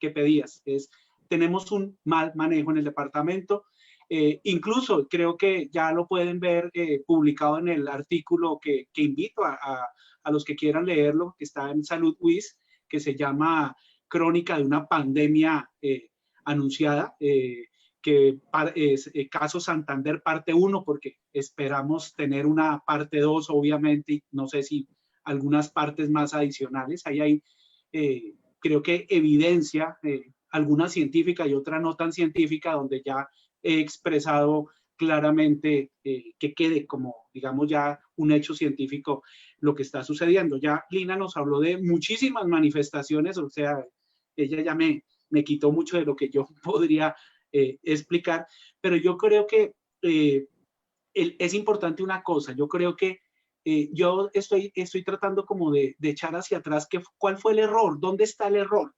pedías es, tenemos un mal manejo en el departamento. Incluso creo que ya lo pueden ver publicado en el artículo que invito a los que quieran leerlo, que está en Salud WIS, que se llama Crónica de una pandemia anunciada, que es Caso Santander parte 1, porque esperamos tener una parte 2, obviamente, y no sé si algunas partes más adicionales. Ahí hay, creo que evidencia, alguna científica y otra no tan científica, donde ya he expresado claramente que quede como, digamos, ya un hecho científico lo que está sucediendo. Ya Lina nos habló de muchísimas manifestaciones, o sea, ella ya me quitó mucho de lo que yo podría explicar, pero yo creo que es importante una cosa. Yo creo que yo estoy tratando como de echar hacia atrás cuál fue el error, dónde está el error.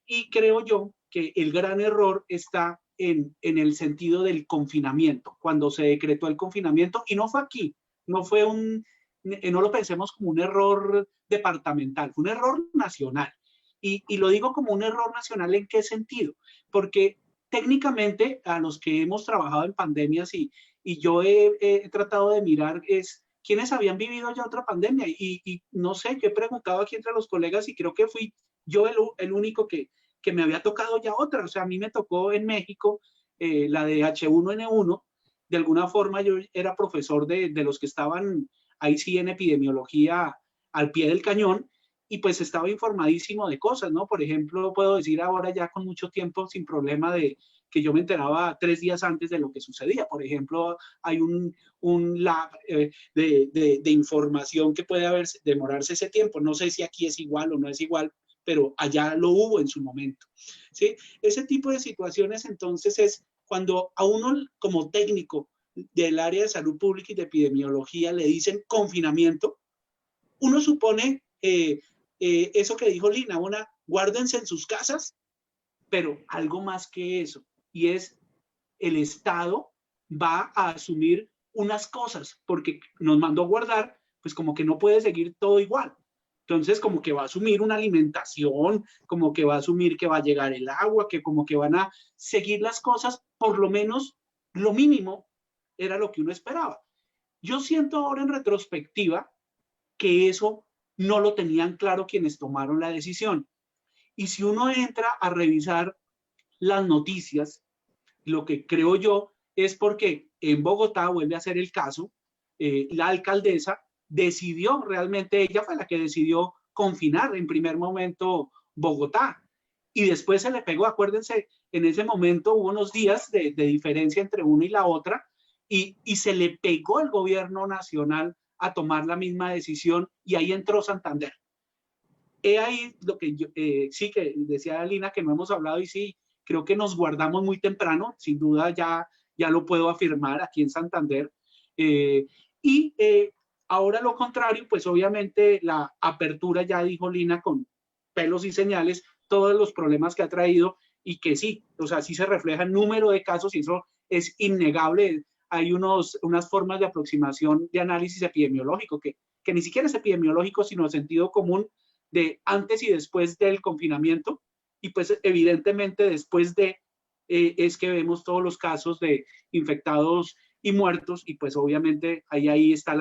Y creo yo que el gran error está en el sentido del confinamiento, cuando se decretó el confinamiento, y no fue aquí, no lo pensemos como un error departamental, fue un error nacional. Y lo digo como un error nacional, ¿en qué sentido? Porque técnicamente a los que hemos trabajado en pandemias y yo he tratado de mirar quiénes habían vivido ya otra pandemia, y no sé, yo he preguntado aquí entre los colegas y creo que fui yo el único que me había tocado ya otra. O sea, a mí me tocó en México la de H1N1. De alguna forma yo era profesor de los que estaban ahí sí en epidemiología al pie del cañón, y pues estaba informadísimo de cosas, ¿no? Por ejemplo, puedo decir ahora ya con mucho tiempo sin problema de que yo me enteraba 3 días antes de lo que sucedía. Por ejemplo, hay un lag de información que puede demorarse ese tiempo. No sé si aquí es igual o no es igual, pero allá lo hubo en su momento, ¿sí? Ese tipo de situaciones, entonces, es cuando a uno como técnico del área de salud pública y de epidemiología le dicen confinamiento, uno supone eso que dijo Lina, guárdense en sus casas, pero algo más que eso, y es el Estado va a asumir unas cosas, porque nos mandó a guardar, pues como que no puede seguir todo igual. Entonces, como que va a asumir una alimentación, como que va a asumir que va a llegar el agua, que como que van a seguir las cosas, por lo menos lo mínimo era lo que uno esperaba. Yo siento ahora en retrospectiva que eso no lo tenían claro quienes tomaron la decisión. Y si uno entra a revisar las noticias, lo que creo yo es porque en Bogotá, vuelve a ser el caso, la alcaldesa decidió, realmente ella fue la que decidió confinar en primer momento Bogotá, y después se le pegó. Acuérdense, en ese momento hubo unos días de diferencia entre una y la otra, y se le pegó el gobierno nacional a tomar la misma decisión, y ahí entró Santander. Ahí lo que yo, sí, que decía Lina, que no hemos hablado, y sí, creo que nos guardamos muy temprano, sin duda ya lo puedo afirmar aquí en Santander. Ahora lo contrario, pues obviamente la apertura, ya dijo Lina, con pelos y señales, todos los problemas que ha traído, y que sí, o sea, sí se refleja el número de casos, y eso es innegable. Hay unas formas de aproximación de análisis epidemiológico que ni siquiera es epidemiológico, sino sentido común, de antes y después del confinamiento, y pues evidentemente después es que vemos todos los casos de infectados y muertos, y pues obviamente ahí está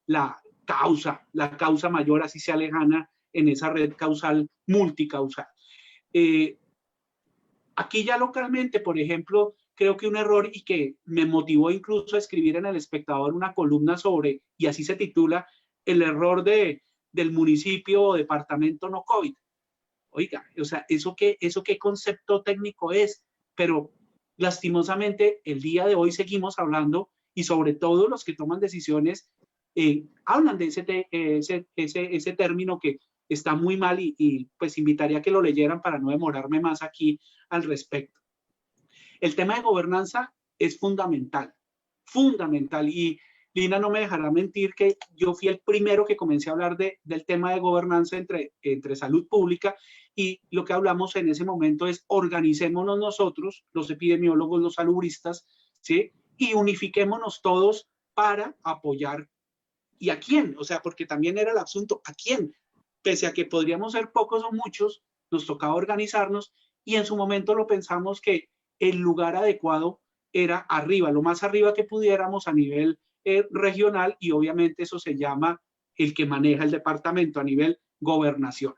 la causa mayor, así sea lejana, en esa red causal multicausal. Aquí ya localmente, por ejemplo, creo que un error, y que me motivó incluso a escribir en El Espectador una columna sobre, y así se titula, el error del municipio o departamento no COVID. Oiga, o sea, ¿eso qué concepto técnico es? Pero lastimosamente el día de hoy seguimos hablando, y sobre todo los que toman decisiones hablan de ese término que está muy mal, y pues invitaría a que lo leyeran para no demorarme más aquí al respecto. El tema de gobernanza es fundamental, fundamental, y Lina no me dejará mentir que yo fui el primero que comencé a hablar del tema de gobernanza entre salud pública, y lo que hablamos en ese momento es organicémonos nosotros, los epidemiólogos, los salubristas, ¿sí? Y unifiquémonos todos para apoyar. ¿Y a quién? O sea, porque también era el asunto, ¿a quién? Pese a que podríamos ser pocos o muchos, nos tocaba organizarnos, y en su momento lo pensamos que el lugar adecuado era arriba, lo más arriba que pudiéramos a nivel regional, y obviamente eso se llama el que maneja el departamento a nivel gobernación.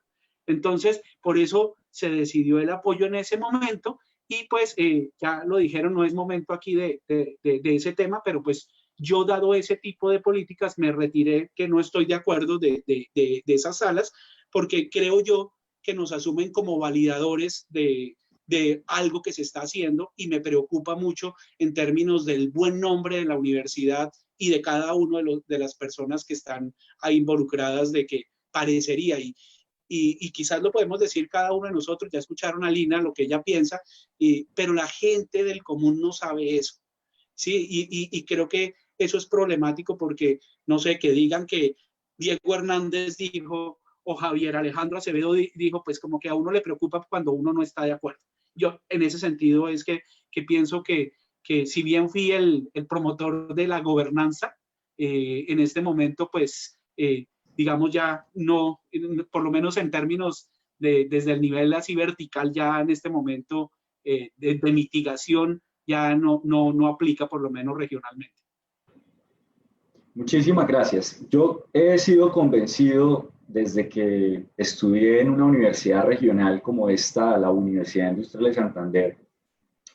Entonces, por eso se decidió el apoyo en ese momento, y pues ya lo dijeron, no es momento aquí de ese tema, pero pues yo, dado ese tipo de políticas, me retiré, que no estoy de acuerdo de esas salas, porque creo yo que nos asumen como validadores de algo que se está haciendo, y me preocupa mucho en términos del buen nombre de la universidad y de cada uno de las personas que están ahí involucradas, de que parecería, y quizás lo podemos decir cada uno de nosotros, ya escucharon a Lina lo que ella piensa, pero la gente del común no sabe eso, ¿sí? Y creo que eso es problemático, porque, no sé, que digan que Diego Hernández dijo, o Javier Alejandro Acevedo dijo, pues como que a uno le preocupa cuando uno no está de acuerdo. Yo en ese sentido es que pienso que si bien fui el promotor de la gobernanza, en este momento pues digamos ya no, por lo menos en términos desde el nivel así vertical, ya en este momento de mitigación ya no aplica, por lo menos regionalmente. Muchísimas gracias. Yo he sido convencido desde que estudié en una universidad regional como esta, la Universidad Industrial de Santander,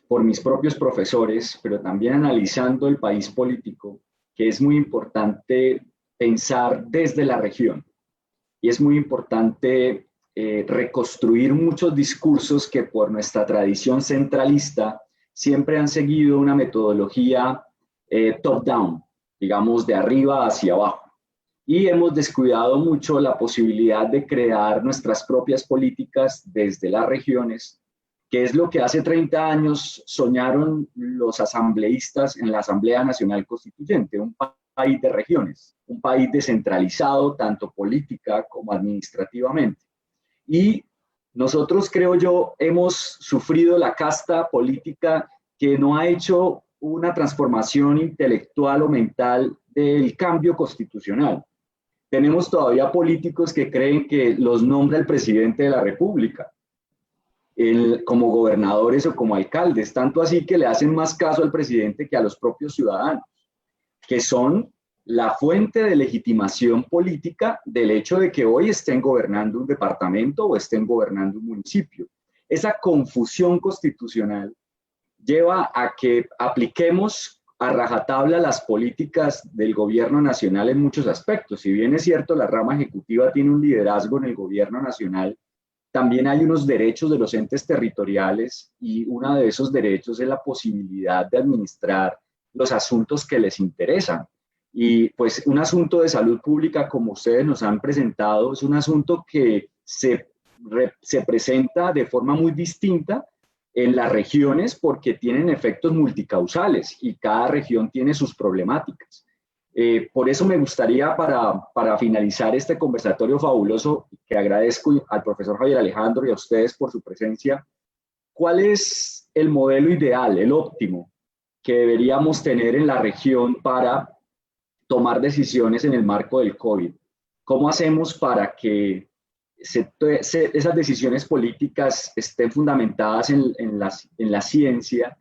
por mis propios profesores, pero también analizando el país político, que es muy importante pensar desde la región. Y es muy importante reconstruir muchos discursos que por nuestra tradición centralista siempre han seguido una metodología top-down, digamos de arriba hacia abajo. Y hemos descuidado mucho la posibilidad de crear nuestras propias políticas desde las regiones, que es lo que hace 30 años soñaron los asambleístas en la Asamblea Nacional Constituyente, un país de regiones, un país descentralizado tanto política como administrativamente. Y nosotros, creo yo, hemos sufrido la casta política que no ha hecho una transformación intelectual o mental del cambio constitucional. Tenemos todavía políticos que creen que los nombra el presidente de la República, como gobernadores o como alcaldes, tanto así que le hacen más caso al presidente que a los propios ciudadanos, que son la fuente de legitimación política del hecho de que hoy estén gobernando un departamento o estén gobernando un municipio. Esa confusión constitucional lleva a que apliquemos a rajatabla las políticas del gobierno nacional en muchos aspectos. Si bien es cierto, la rama ejecutiva tiene un liderazgo en el gobierno nacional, también hay unos derechos de los entes territoriales, y uno de esos derechos es la posibilidad de administrar los asuntos que les interesan. Y pues un asunto de salud pública, como ustedes nos han presentado, es un asunto que se presenta de forma muy distinta en las regiones, porque tienen efectos multicausales y cada región tiene sus problemáticas. Por eso me gustaría, para finalizar este conversatorio fabuloso, que agradezco al profesor Javier Alejandro y a ustedes por su presencia, ¿cuál es el modelo ideal, el óptimo, que deberíamos tener en la región para tomar decisiones en el marco del COVID? ¿Cómo hacemos para que esas decisiones políticas estén fundamentadas en la ciencia?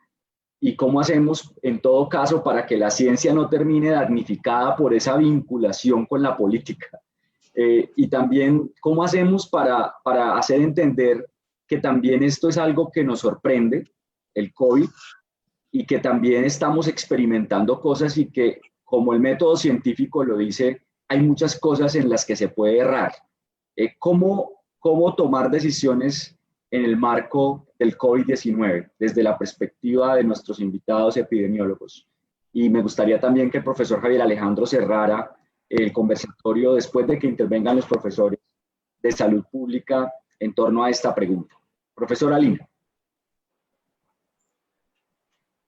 ¿Y cómo hacemos, en todo caso, para que la ciencia no termine damnificada por esa vinculación con la política? Y también, ¿cómo hacemos para hacer entender que también esto es algo que nos sorprende, el COVID, y que también estamos experimentando cosas y que, como el método científico lo dice, hay muchas cosas en las que se puede errar. ¿Cómo tomar decisiones en el marco del COVID-19 desde la perspectiva de nuestros invitados epidemiólogos? Y me gustaría también que el profesor Javier Alejandro cerrara el conversatorio después de que intervengan los profesores de salud pública en torno a esta pregunta. Profesora Lina.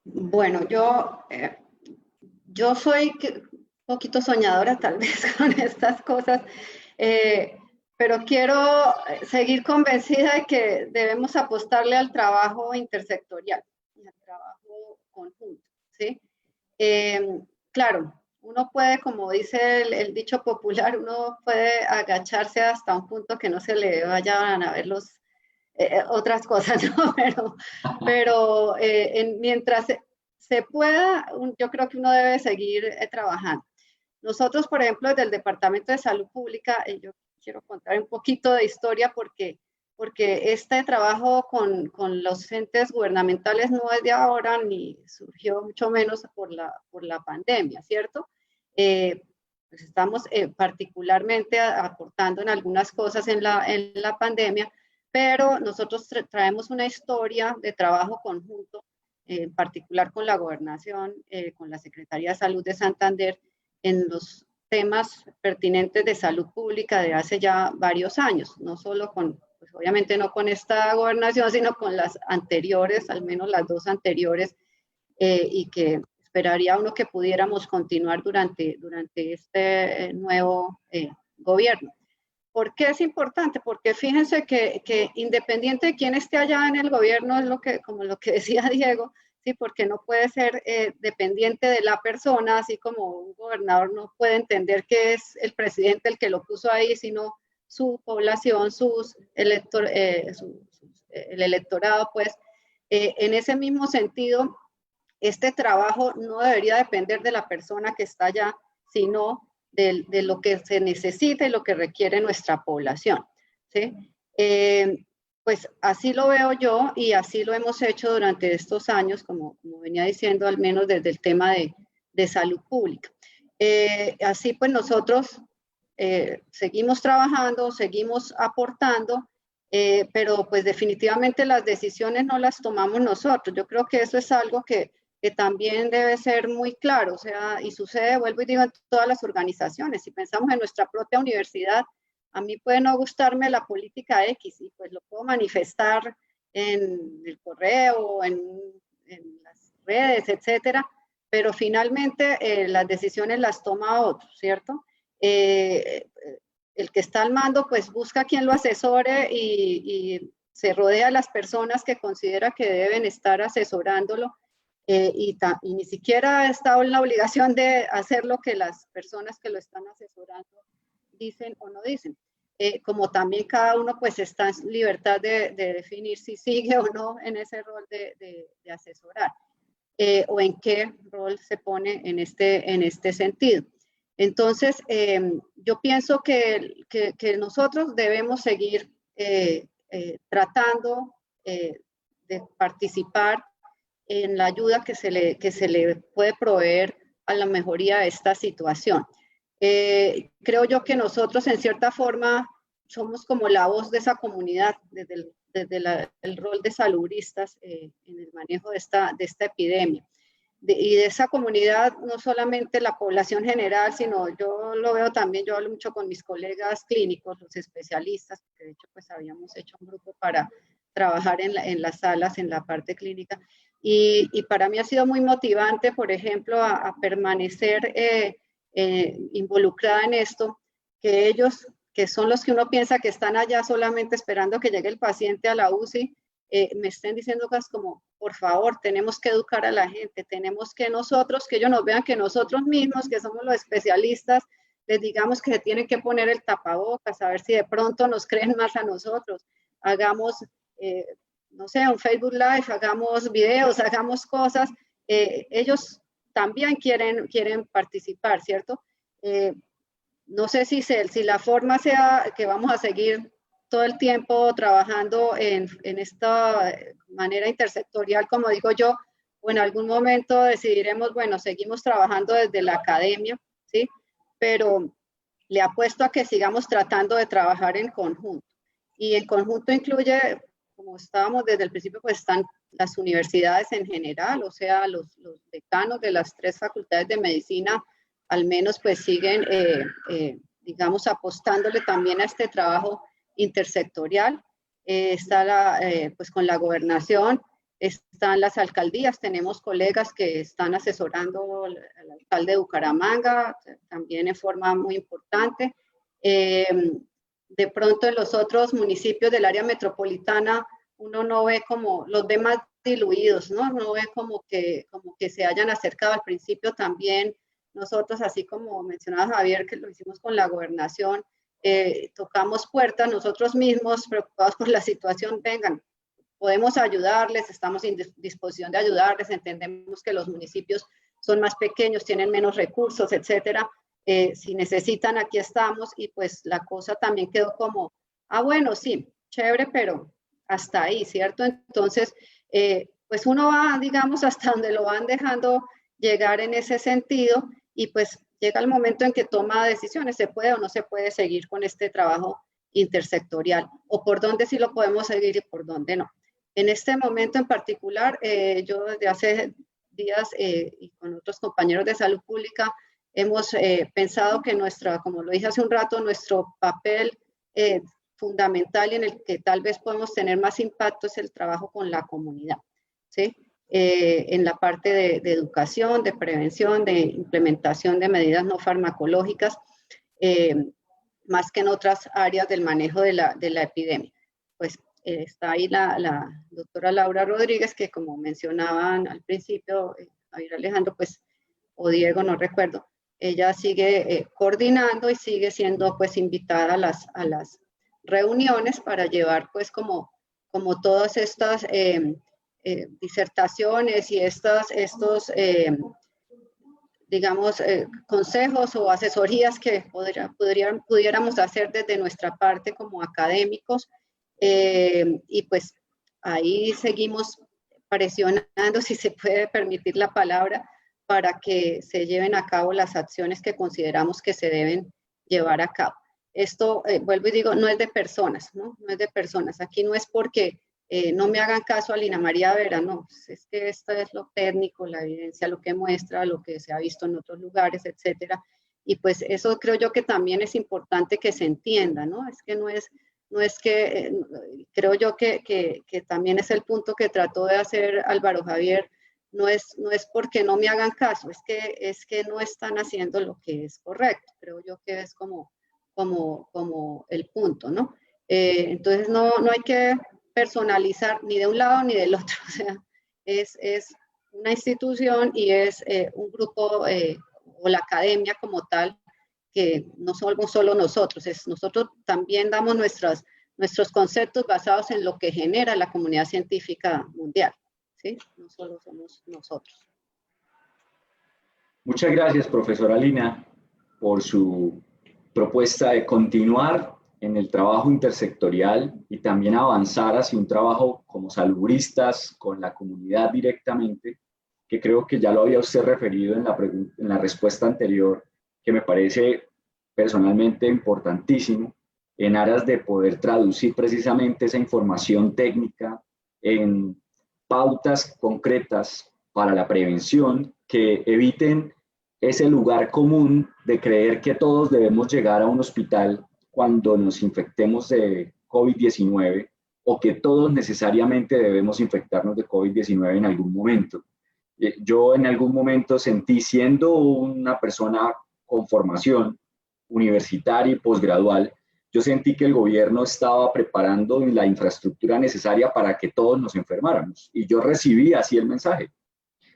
Bueno, yo soy un poquito soñadora tal vez con estas cosas, pero quiero seguir convencida de que debemos apostarle al trabajo intersectorial, al trabajo conjunto, ¿sí? Claro, uno puede, como dice el dicho popular, uno puede agacharse hasta un punto que no se le vayan a ver otras cosas, ¿no? Pero mientras se pueda, yo creo que uno debe seguir trabajando. Nosotros, por ejemplo, desde el Departamento de Salud Pública, yo quiero contar un poquito de historia porque este trabajo con los entes gubernamentales no es de ahora ni surgió mucho menos por la pandemia, ¿cierto? Pues estamos particularmente aportando en algunas cosas en la pandemia, pero nosotros traemos una historia de trabajo conjunto, en particular con la gobernación, con la Secretaría de Salud de Santander, en los temas pertinentes de salud pública de hace ya varios años, no solo pues obviamente no con esta gobernación, sino con las anteriores, al menos las dos anteriores, y que esperaría uno que pudiéramos continuar durante este nuevo gobierno. ¿Por qué es importante? Porque fíjense que independiente de quién esté allá en el gobierno, es como lo que decía Diego, ¿sí? Porque no puede ser dependiente de la persona, así como un gobernador no puede entender que es el presidente el que lo puso ahí, sino su población, el electorado, pues. En ese mismo sentido, este trabajo no debería depender de la persona que está allá, sino de lo que se necesita y lo que requiere nuestra población, ¿sí? Pues así lo veo yo y así lo hemos hecho durante estos años, como venía diciendo, al menos desde el tema de salud pública. Así pues nosotros seguimos trabajando, seguimos aportando, pero pues definitivamente las decisiones no las tomamos nosotros. Yo creo que eso es algo que también debe ser muy claro, o sea, y sucede, vuelvo y digo, en todas las organizaciones. Si pensamos en nuestra propia universidad, a mí puede no gustarme la política X y pues lo puedo manifestar en el correo, en las redes, etcétera, pero finalmente las decisiones las toma otro, ¿cierto? El que está al mando pues busca quien lo asesore y se rodea de las personas que considera que deben estar asesorándolo. Y ni siquiera está en la obligación de hacer lo que las personas que lo están asesorando dicen o no dicen. Como también cada uno pues está en libertad de definir si sigue o no en ese rol de asesorar, o en qué rol se pone en este sentido. Entonces, yo pienso que nosotros debemos seguir tratando de participar en la ayuda que se le puede proveer a la mejoría de esta situación. Creo yo que nosotros en cierta forma somos como la voz de esa comunidad desde el rol de saludistas en el manejo de esta epidemia. Y de esa comunidad, no solamente la población general, sino yo lo veo también, yo hablo mucho con mis colegas clínicos, los especialistas, que de hecho pues habíamos hecho un grupo para trabajar en las salas, en la parte clínica, y para mí ha sido muy motivante, por ejemplo, a permanecer involucrada en esto, que ellos, que son los que uno piensa que están allá solamente esperando que llegue el paciente a la UCI, me estén diciendo cosas como, por favor, tenemos que educar a la gente, tenemos que nosotros, que ellos nos vean que nosotros mismos, que somos los especialistas, les digamos que se tienen que poner el tapabocas, a ver si de pronto nos creen más a nosotros, hagamos, no sé, un Facebook Live, hagamos videos, hagamos cosas, ellos también quieren participar, ¿cierto? No sé si la forma sea que vamos a seguir todo el tiempo trabajando en esta manera intersectorial, como digo yo, o en algún momento decidiremos, bueno, seguimos trabajando desde la academia, ¿sí? Pero le apuesto a que sigamos tratando de trabajar en conjunto. Y en conjunto incluye, como estábamos desde el principio, pues están las universidades en general, o sea, los decanos de las 3 facultades de medicina, al menos pues siguen, digamos, apostándole también a este trabajo intersectorial. Está pues con la gobernación, están las alcaldías, tenemos colegas que están asesorando al alcalde de Bucaramanga, también en forma muy importante. De pronto en los otros municipios del área metropolitana uno no ve como los demás diluidos, ¿no? No ve como que se hayan acercado. Al principio también nosotros, así como mencionaba Javier, que lo hicimos con la gobernación, tocamos puertas nosotros mismos, preocupados por la situación, vengan, podemos ayudarles, estamos en disposición de ayudarles, entendemos que los municipios son más pequeños, tienen menos recursos, etcétera. Si necesitan, aquí estamos, y pues la cosa también quedó como, bueno, sí, chévere, pero hasta ahí, ¿cierto? Entonces, pues uno va, digamos, hasta donde lo van dejando llegar en ese sentido, y pues llega el momento en que toma decisiones, se puede o no se puede seguir con este trabajo intersectorial, o por dónde sí lo podemos seguir y por dónde no. En este momento en particular, yo desde hace días y con otros compañeros de salud pública hemos pensado que como lo dije hace un rato, nuestro papel fundamental y en el que tal vez podemos tener más impacto es el trabajo con la comunidad, ¿sí? En la parte de educación, de prevención, de implementación de medidas no farmacológicas, más que en otras áreas del manejo de la epidemia. Pues está ahí la doctora Laura Rodríguez, que como mencionaban al principio, Javier Alejandro, pues, o Diego, no recuerdo, ella sigue coordinando y sigue siendo pues invitada a las reuniones para llevar pues como todas estas disertaciones y estos digamos, consejos o asesorías que pudiéramos hacer desde nuestra parte como académicos, y pues ahí seguimos presionando, si se puede permitir la palabra, para que se lleven a cabo las acciones que consideramos que se deben llevar a cabo. Esto, vuelvo y digo, no es de personas, ¿no? No es de personas. Aquí no es porque no me hagan caso a Lina María Vera, no, es que esto es lo técnico, la evidencia, lo que muestra, lo que se ha visto en otros lugares, etcétera. Y pues eso creo yo que también es importante que se entienda, ¿no? Es que no es que, creo yo que también es el punto que trató de hacer Álvaro Javier, no es porque no me hagan caso, es que no están haciendo lo que es correcto, creo yo que es como el punto, ¿no? Entonces no hay que personalizar ni de un lado ni del otro, o sea, es una institución y es un grupo o la academia como tal, que no somos solo nosotros, nosotros también damos nuestros conceptos basados en lo que genera la comunidad científica mundial, ¿sí? No solo somos nosotros. Muchas gracias, profesora Lina, por su propuesta de continuar en el trabajo intersectorial y también avanzar hacia un trabajo como salubristas con la comunidad directamente, que creo que ya lo había usted referido en la respuesta anterior, que me parece personalmente importantísimo en aras de poder traducir precisamente esa información técnica en pautas concretas para la prevención que eviten ese lugar común de creer que todos debemos llegar a un hospital cuando nos infectemos de COVID-19 o que todos necesariamente debemos infectarnos de COVID-19 en algún momento. Yo en algún momento sentí, siendo una persona con formación universitaria y posgradual, yo sentí que el gobierno estaba preparando la infraestructura necesaria para que todos nos enfermáramos. Y yo recibí así el mensaje.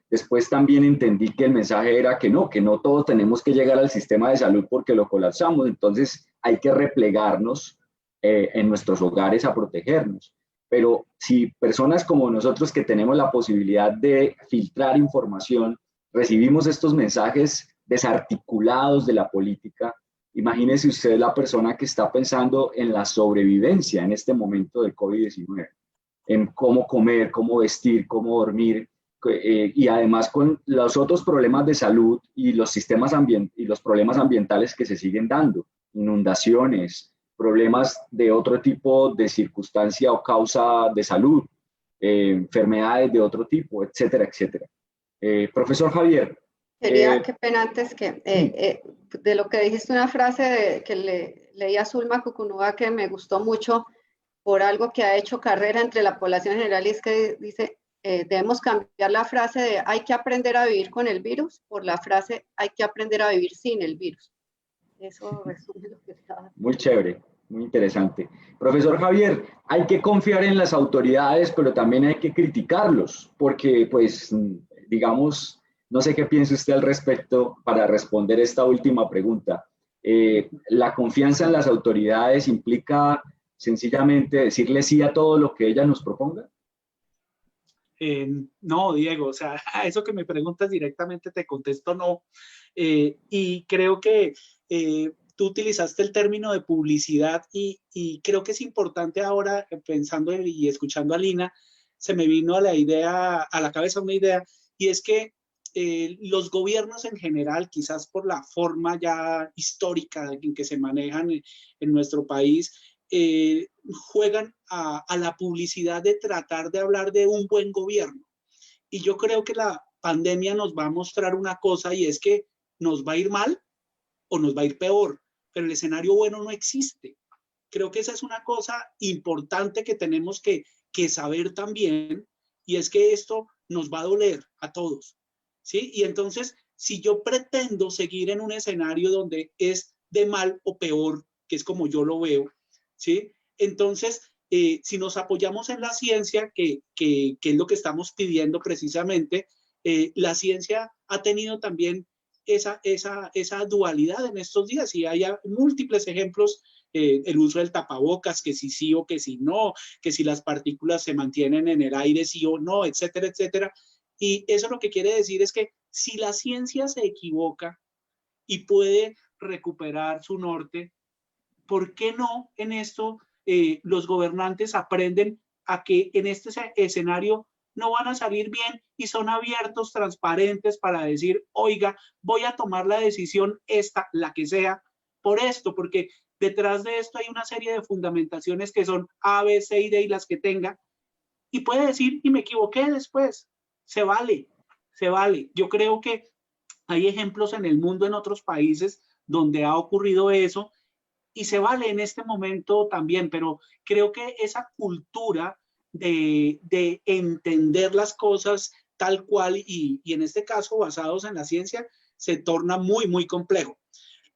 Después también entendí que el mensaje era que no todos tenemos que llegar al sistema de salud porque lo colapsamos, entonces hay que replegarnos en nuestros hogares a protegernos. Pero si personas como nosotros que tenemos la posibilidad de filtrar información, recibimos estos mensajes desarticulados de la política, imagínese usted la persona que está pensando en la sobrevivencia en este momento del COVID-19, en cómo comer, cómo vestir, cómo dormir, y además con los otros problemas de salud y los sistemas y los problemas ambientales que se siguen dando. inundaciones, problemas de otro tipo de circunstancia o causa de salud, enfermedades de otro tipo, etcétera, etcétera. Profesor Javier. Qué pena antes de lo que dijiste, una frase que leí a Zulma Cucunúa que me gustó mucho por algo que ha hecho carrera entre la población general, y es que dice, debemos cambiar la frase de hay que aprender a vivir con el virus por la frase hay que aprender a vivir sin el virus. Eso resume lo que estaba. Muy chévere, muy interesante. Profesor Javier, hay que confiar en las autoridades, pero también hay que criticarlos, porque pues, digamos, no sé qué piensa usted al respecto para responder esta última pregunta. ¿La confianza en las autoridades implica sencillamente decirle sí a todo lo que ellas nos propongan? No, Diego, o sea, a eso que me preguntas directamente te contesto no. Y creo que tú utilizaste el término de publicidad y creo que es importante ahora, pensando y escuchando a Lina, se me vino a la cabeza una idea, y es que los gobiernos en general, quizás por la forma ya histórica en que se manejan en nuestro país, juegan a la publicidad de tratar de hablar de un buen gobierno. Y yo creo que la pandemia nos va a mostrar una cosa, y es que nos va a ir mal o nos va a ir peor, pero el escenario bueno no existe. Creo que esa es una cosa importante que tenemos que saber también, y es que esto nos va a doler a todos, ¿sí? Y entonces, si yo pretendo seguir en un escenario donde es de mal o peor, que es como yo lo veo, ¿sí? Entonces, si nos apoyamos en la ciencia, que es lo que estamos pidiendo precisamente, la ciencia ha tenido también esa dualidad en estos días, y hay múltiples ejemplos, el uso del tapabocas, que si sí o que si no, que si las partículas se mantienen en el aire sí o no, etcétera, etcétera. Y eso lo que quiere decir es que si la ciencia se equivoca y puede recuperar su norte, ¿por qué no en esto los gobernantes aprenden a que en este escenario no van a salir bien y son abiertos, transparentes para decir, oiga, voy a tomar la decisión esta, la que sea, por esto, porque detrás de esto hay una serie de fundamentaciones que son A, B, C y D y las que tenga, y puede decir, y me equivoqué después, se vale, se vale. Yo creo que hay ejemplos en el mundo, en otros países, donde ha ocurrido eso, y se vale en este momento también, pero creo que esa cultura de entender las cosas tal cual y en este caso basados en la ciencia, se torna muy, muy complejo.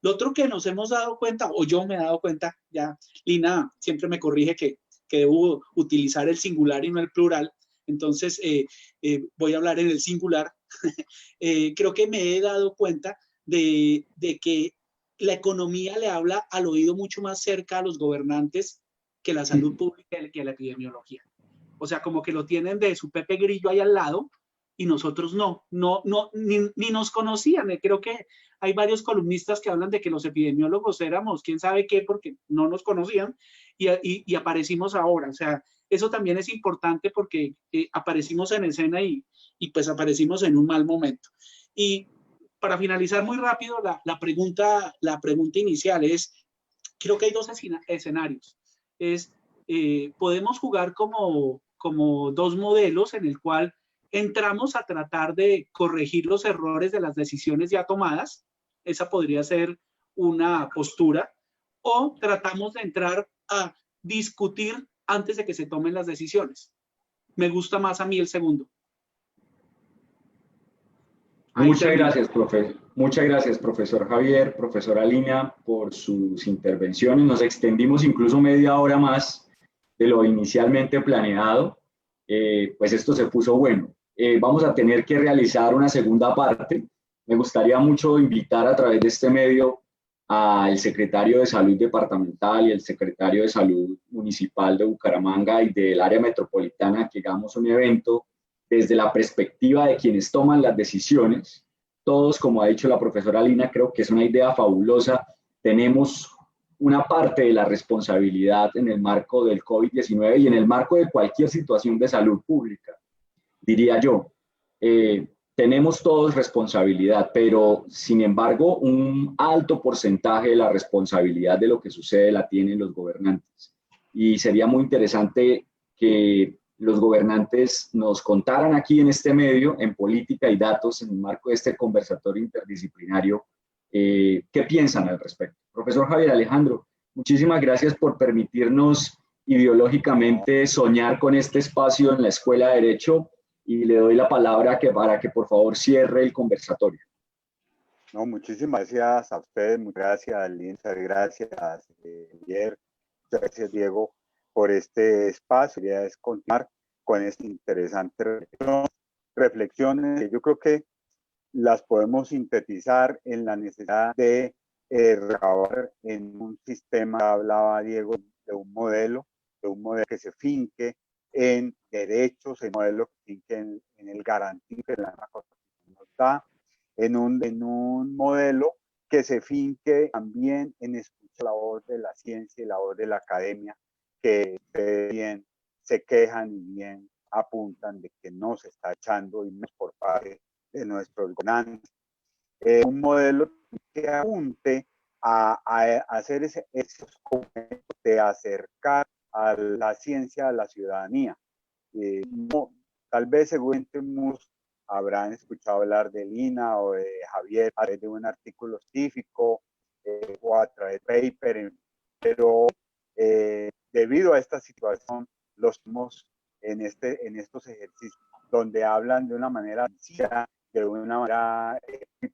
Lo otro que nos hemos dado cuenta, o yo me he dado cuenta, ya Lina siempre me corrige que debo utilizar el singular y no el plural, entonces voy a hablar en el singular. Creo que me he dado cuenta de que la economía le habla al oído mucho más cerca a los gobernantes que la salud pública y que la epidemiología. O sea, como que lo tienen de su Pepe Grillo ahí al lado y nosotros ni nos conocían. Creo que hay varios columnistas que hablan de que los epidemiólogos éramos quién sabe qué porque no nos conocían y aparecimos ahora. O sea, eso también es importante porque aparecimos en escena y pues aparecimos en un mal momento. Y para finalizar muy rápido, la pregunta inicial es, creo que hay dos escenarios. Podemos jugar como dos modelos en el cual entramos a tratar de corregir los errores de las decisiones ya tomadas. Esa podría ser una postura. O tratamos de entrar a discutir antes de que se tomen las decisiones. Me gusta más a mí el segundo. Muchas gracias, profe. Muchas gracias, profesor Javier, profesora Lina, por sus intervenciones. Nos extendimos incluso media hora más de lo inicialmente planeado. Pues esto se puso bueno. Vamos a tener que realizar una segunda parte. Me gustaría mucho invitar a través de este medio al secretario de Salud Departamental y el secretario de Salud Municipal de Bucaramanga y del área metropolitana que hagamos un evento desde la perspectiva de quienes toman las decisiones. Todos, como ha dicho la profesora Lina, creo que es una idea fabulosa. Tenemos una parte de la responsabilidad en el marco del COVID-19 y en el marco de cualquier situación de salud pública, diría yo. tenemos todos responsabilidad, pero sin embargo un alto porcentaje de la responsabilidad de lo que sucede la tienen los gobernantes. Y sería muy interesante que los gobernantes nos contaran aquí en este medio, en Política y Datos, en el marco de este conversatorio interdisciplinario, qué piensan al respecto. Profesor Javier Alejandro, muchísimas gracias por permitirnos ideológicamente soñar con este espacio en la Escuela de Derecho, y le doy la palabra para que por favor cierre el conversatorio. No, muchísimas gracias a ustedes, muchas gracias Linda, gracias Javier, muchas gracias Diego por este espacio. La idea es continuar con esta interesante reflexiones que yo creo que las podemos sintetizar en la necesidad de recabar en un sistema. Hablaba Diego de un modelo que se finque en derechos, en modelo que finque en el garantizo que la Constitución nos da, en un modelo que se finque también en escuchar la voz de la ciencia y la voz de la academia, que bien se quejan y bien apuntan de que no se está echando y no es por parte de nuestros gobernantes. Un modelo que apunte a hacer esos conceptos de acercar a la ciencia a la ciudadanía. No, tal vez seguramente muchos habrán escuchado hablar de Lina o de Javier a través de un artículo científico o a través de paper, pero debido a esta situación los vemos en estos ejercicios donde hablan de una manera sencilla, de una manera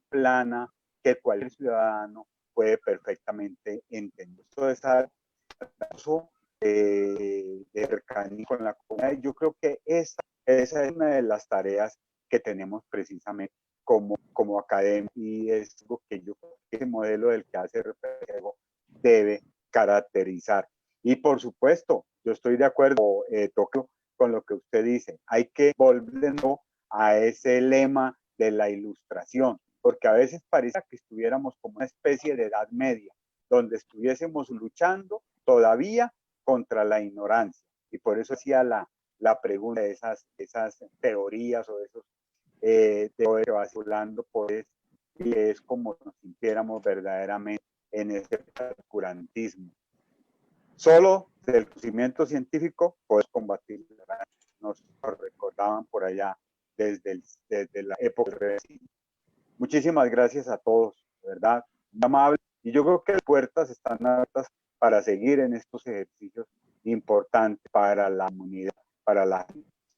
plana, que cualquier ciudadano puede perfectamente entender. Esto es algo de cercanía con la comunidad. Yo creo que esa es una de las tareas que tenemos precisamente como academia, y es algo que yo creo que ese modelo del que hace referencia debe caracterizar. Y por supuesto, yo estoy de acuerdo, Tokio, con lo que usted dice. Hay que volver a ese lema de la ilustración, porque a veces parece que estuviéramos como una especie de edad media, donde estuviésemos luchando todavía contra la ignorancia. Y por eso hacía la pregunta de esas teorías o de esos teorías que va circulando, pues, y es como nos sintiéramos verdaderamente en este oscurantismo. Solo del conocimiento científico puedes combatir la ignorancia. Nos recordaban por allá desde la época reciente. Muchísimas gracias a todos, de verdad, muy amable. Y yo creo que las puertas están abiertas para seguir en estos ejercicios importantes para la comunidad, para la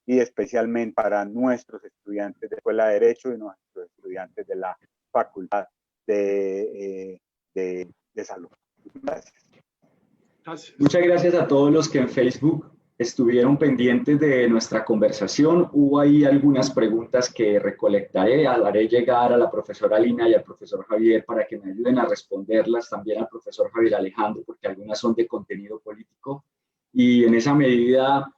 y especialmente para nuestros estudiantes de Escuela de Derecho y nuestros estudiantes de la Facultad de Salud. Gracias. Gracias. Muchas gracias a todos los que en Facebook estuvieron pendientes de nuestra conversación. Hubo ahí algunas preguntas que recolectaré, haré llegar a la profesora Lina y al profesor Javier para que me ayuden a responderlas, también al profesor Javier Alejandro, porque algunas son de contenido político. Y en esa medida,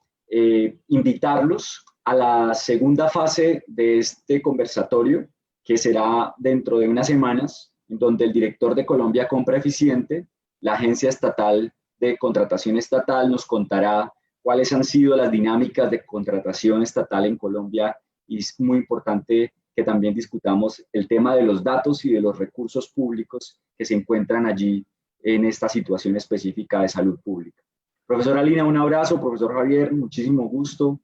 invitarlos a la segunda fase de este conversatorio, que será dentro de unas semanas, en donde el director de Colombia Compra Eficiente, la agencia estatal de contratación estatal, nos contará cuáles han sido las dinámicas de contratación estatal en Colombia, y es muy importante que también discutamos el tema de los datos y de los recursos públicos que se encuentran allí en esta situación específica de salud pública. Profesora Lina, un abrazo. Profesor Javier, muchísimo gusto.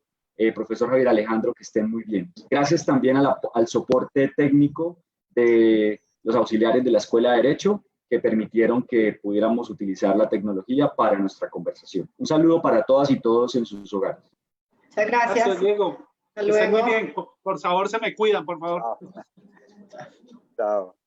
Profesor Javier Alejandro, que estén muy bien. Gracias también al soporte técnico de los auxiliares de la Escuela de Derecho, que permitieron que pudiéramos utilizar la tecnología para nuestra conversación. Un saludo para todas y todos en sus hogares. Muchas gracias. Gracias, Diego. Hasta luego. Estén muy bien. Por favor, se me cuidan, por favor. Chao.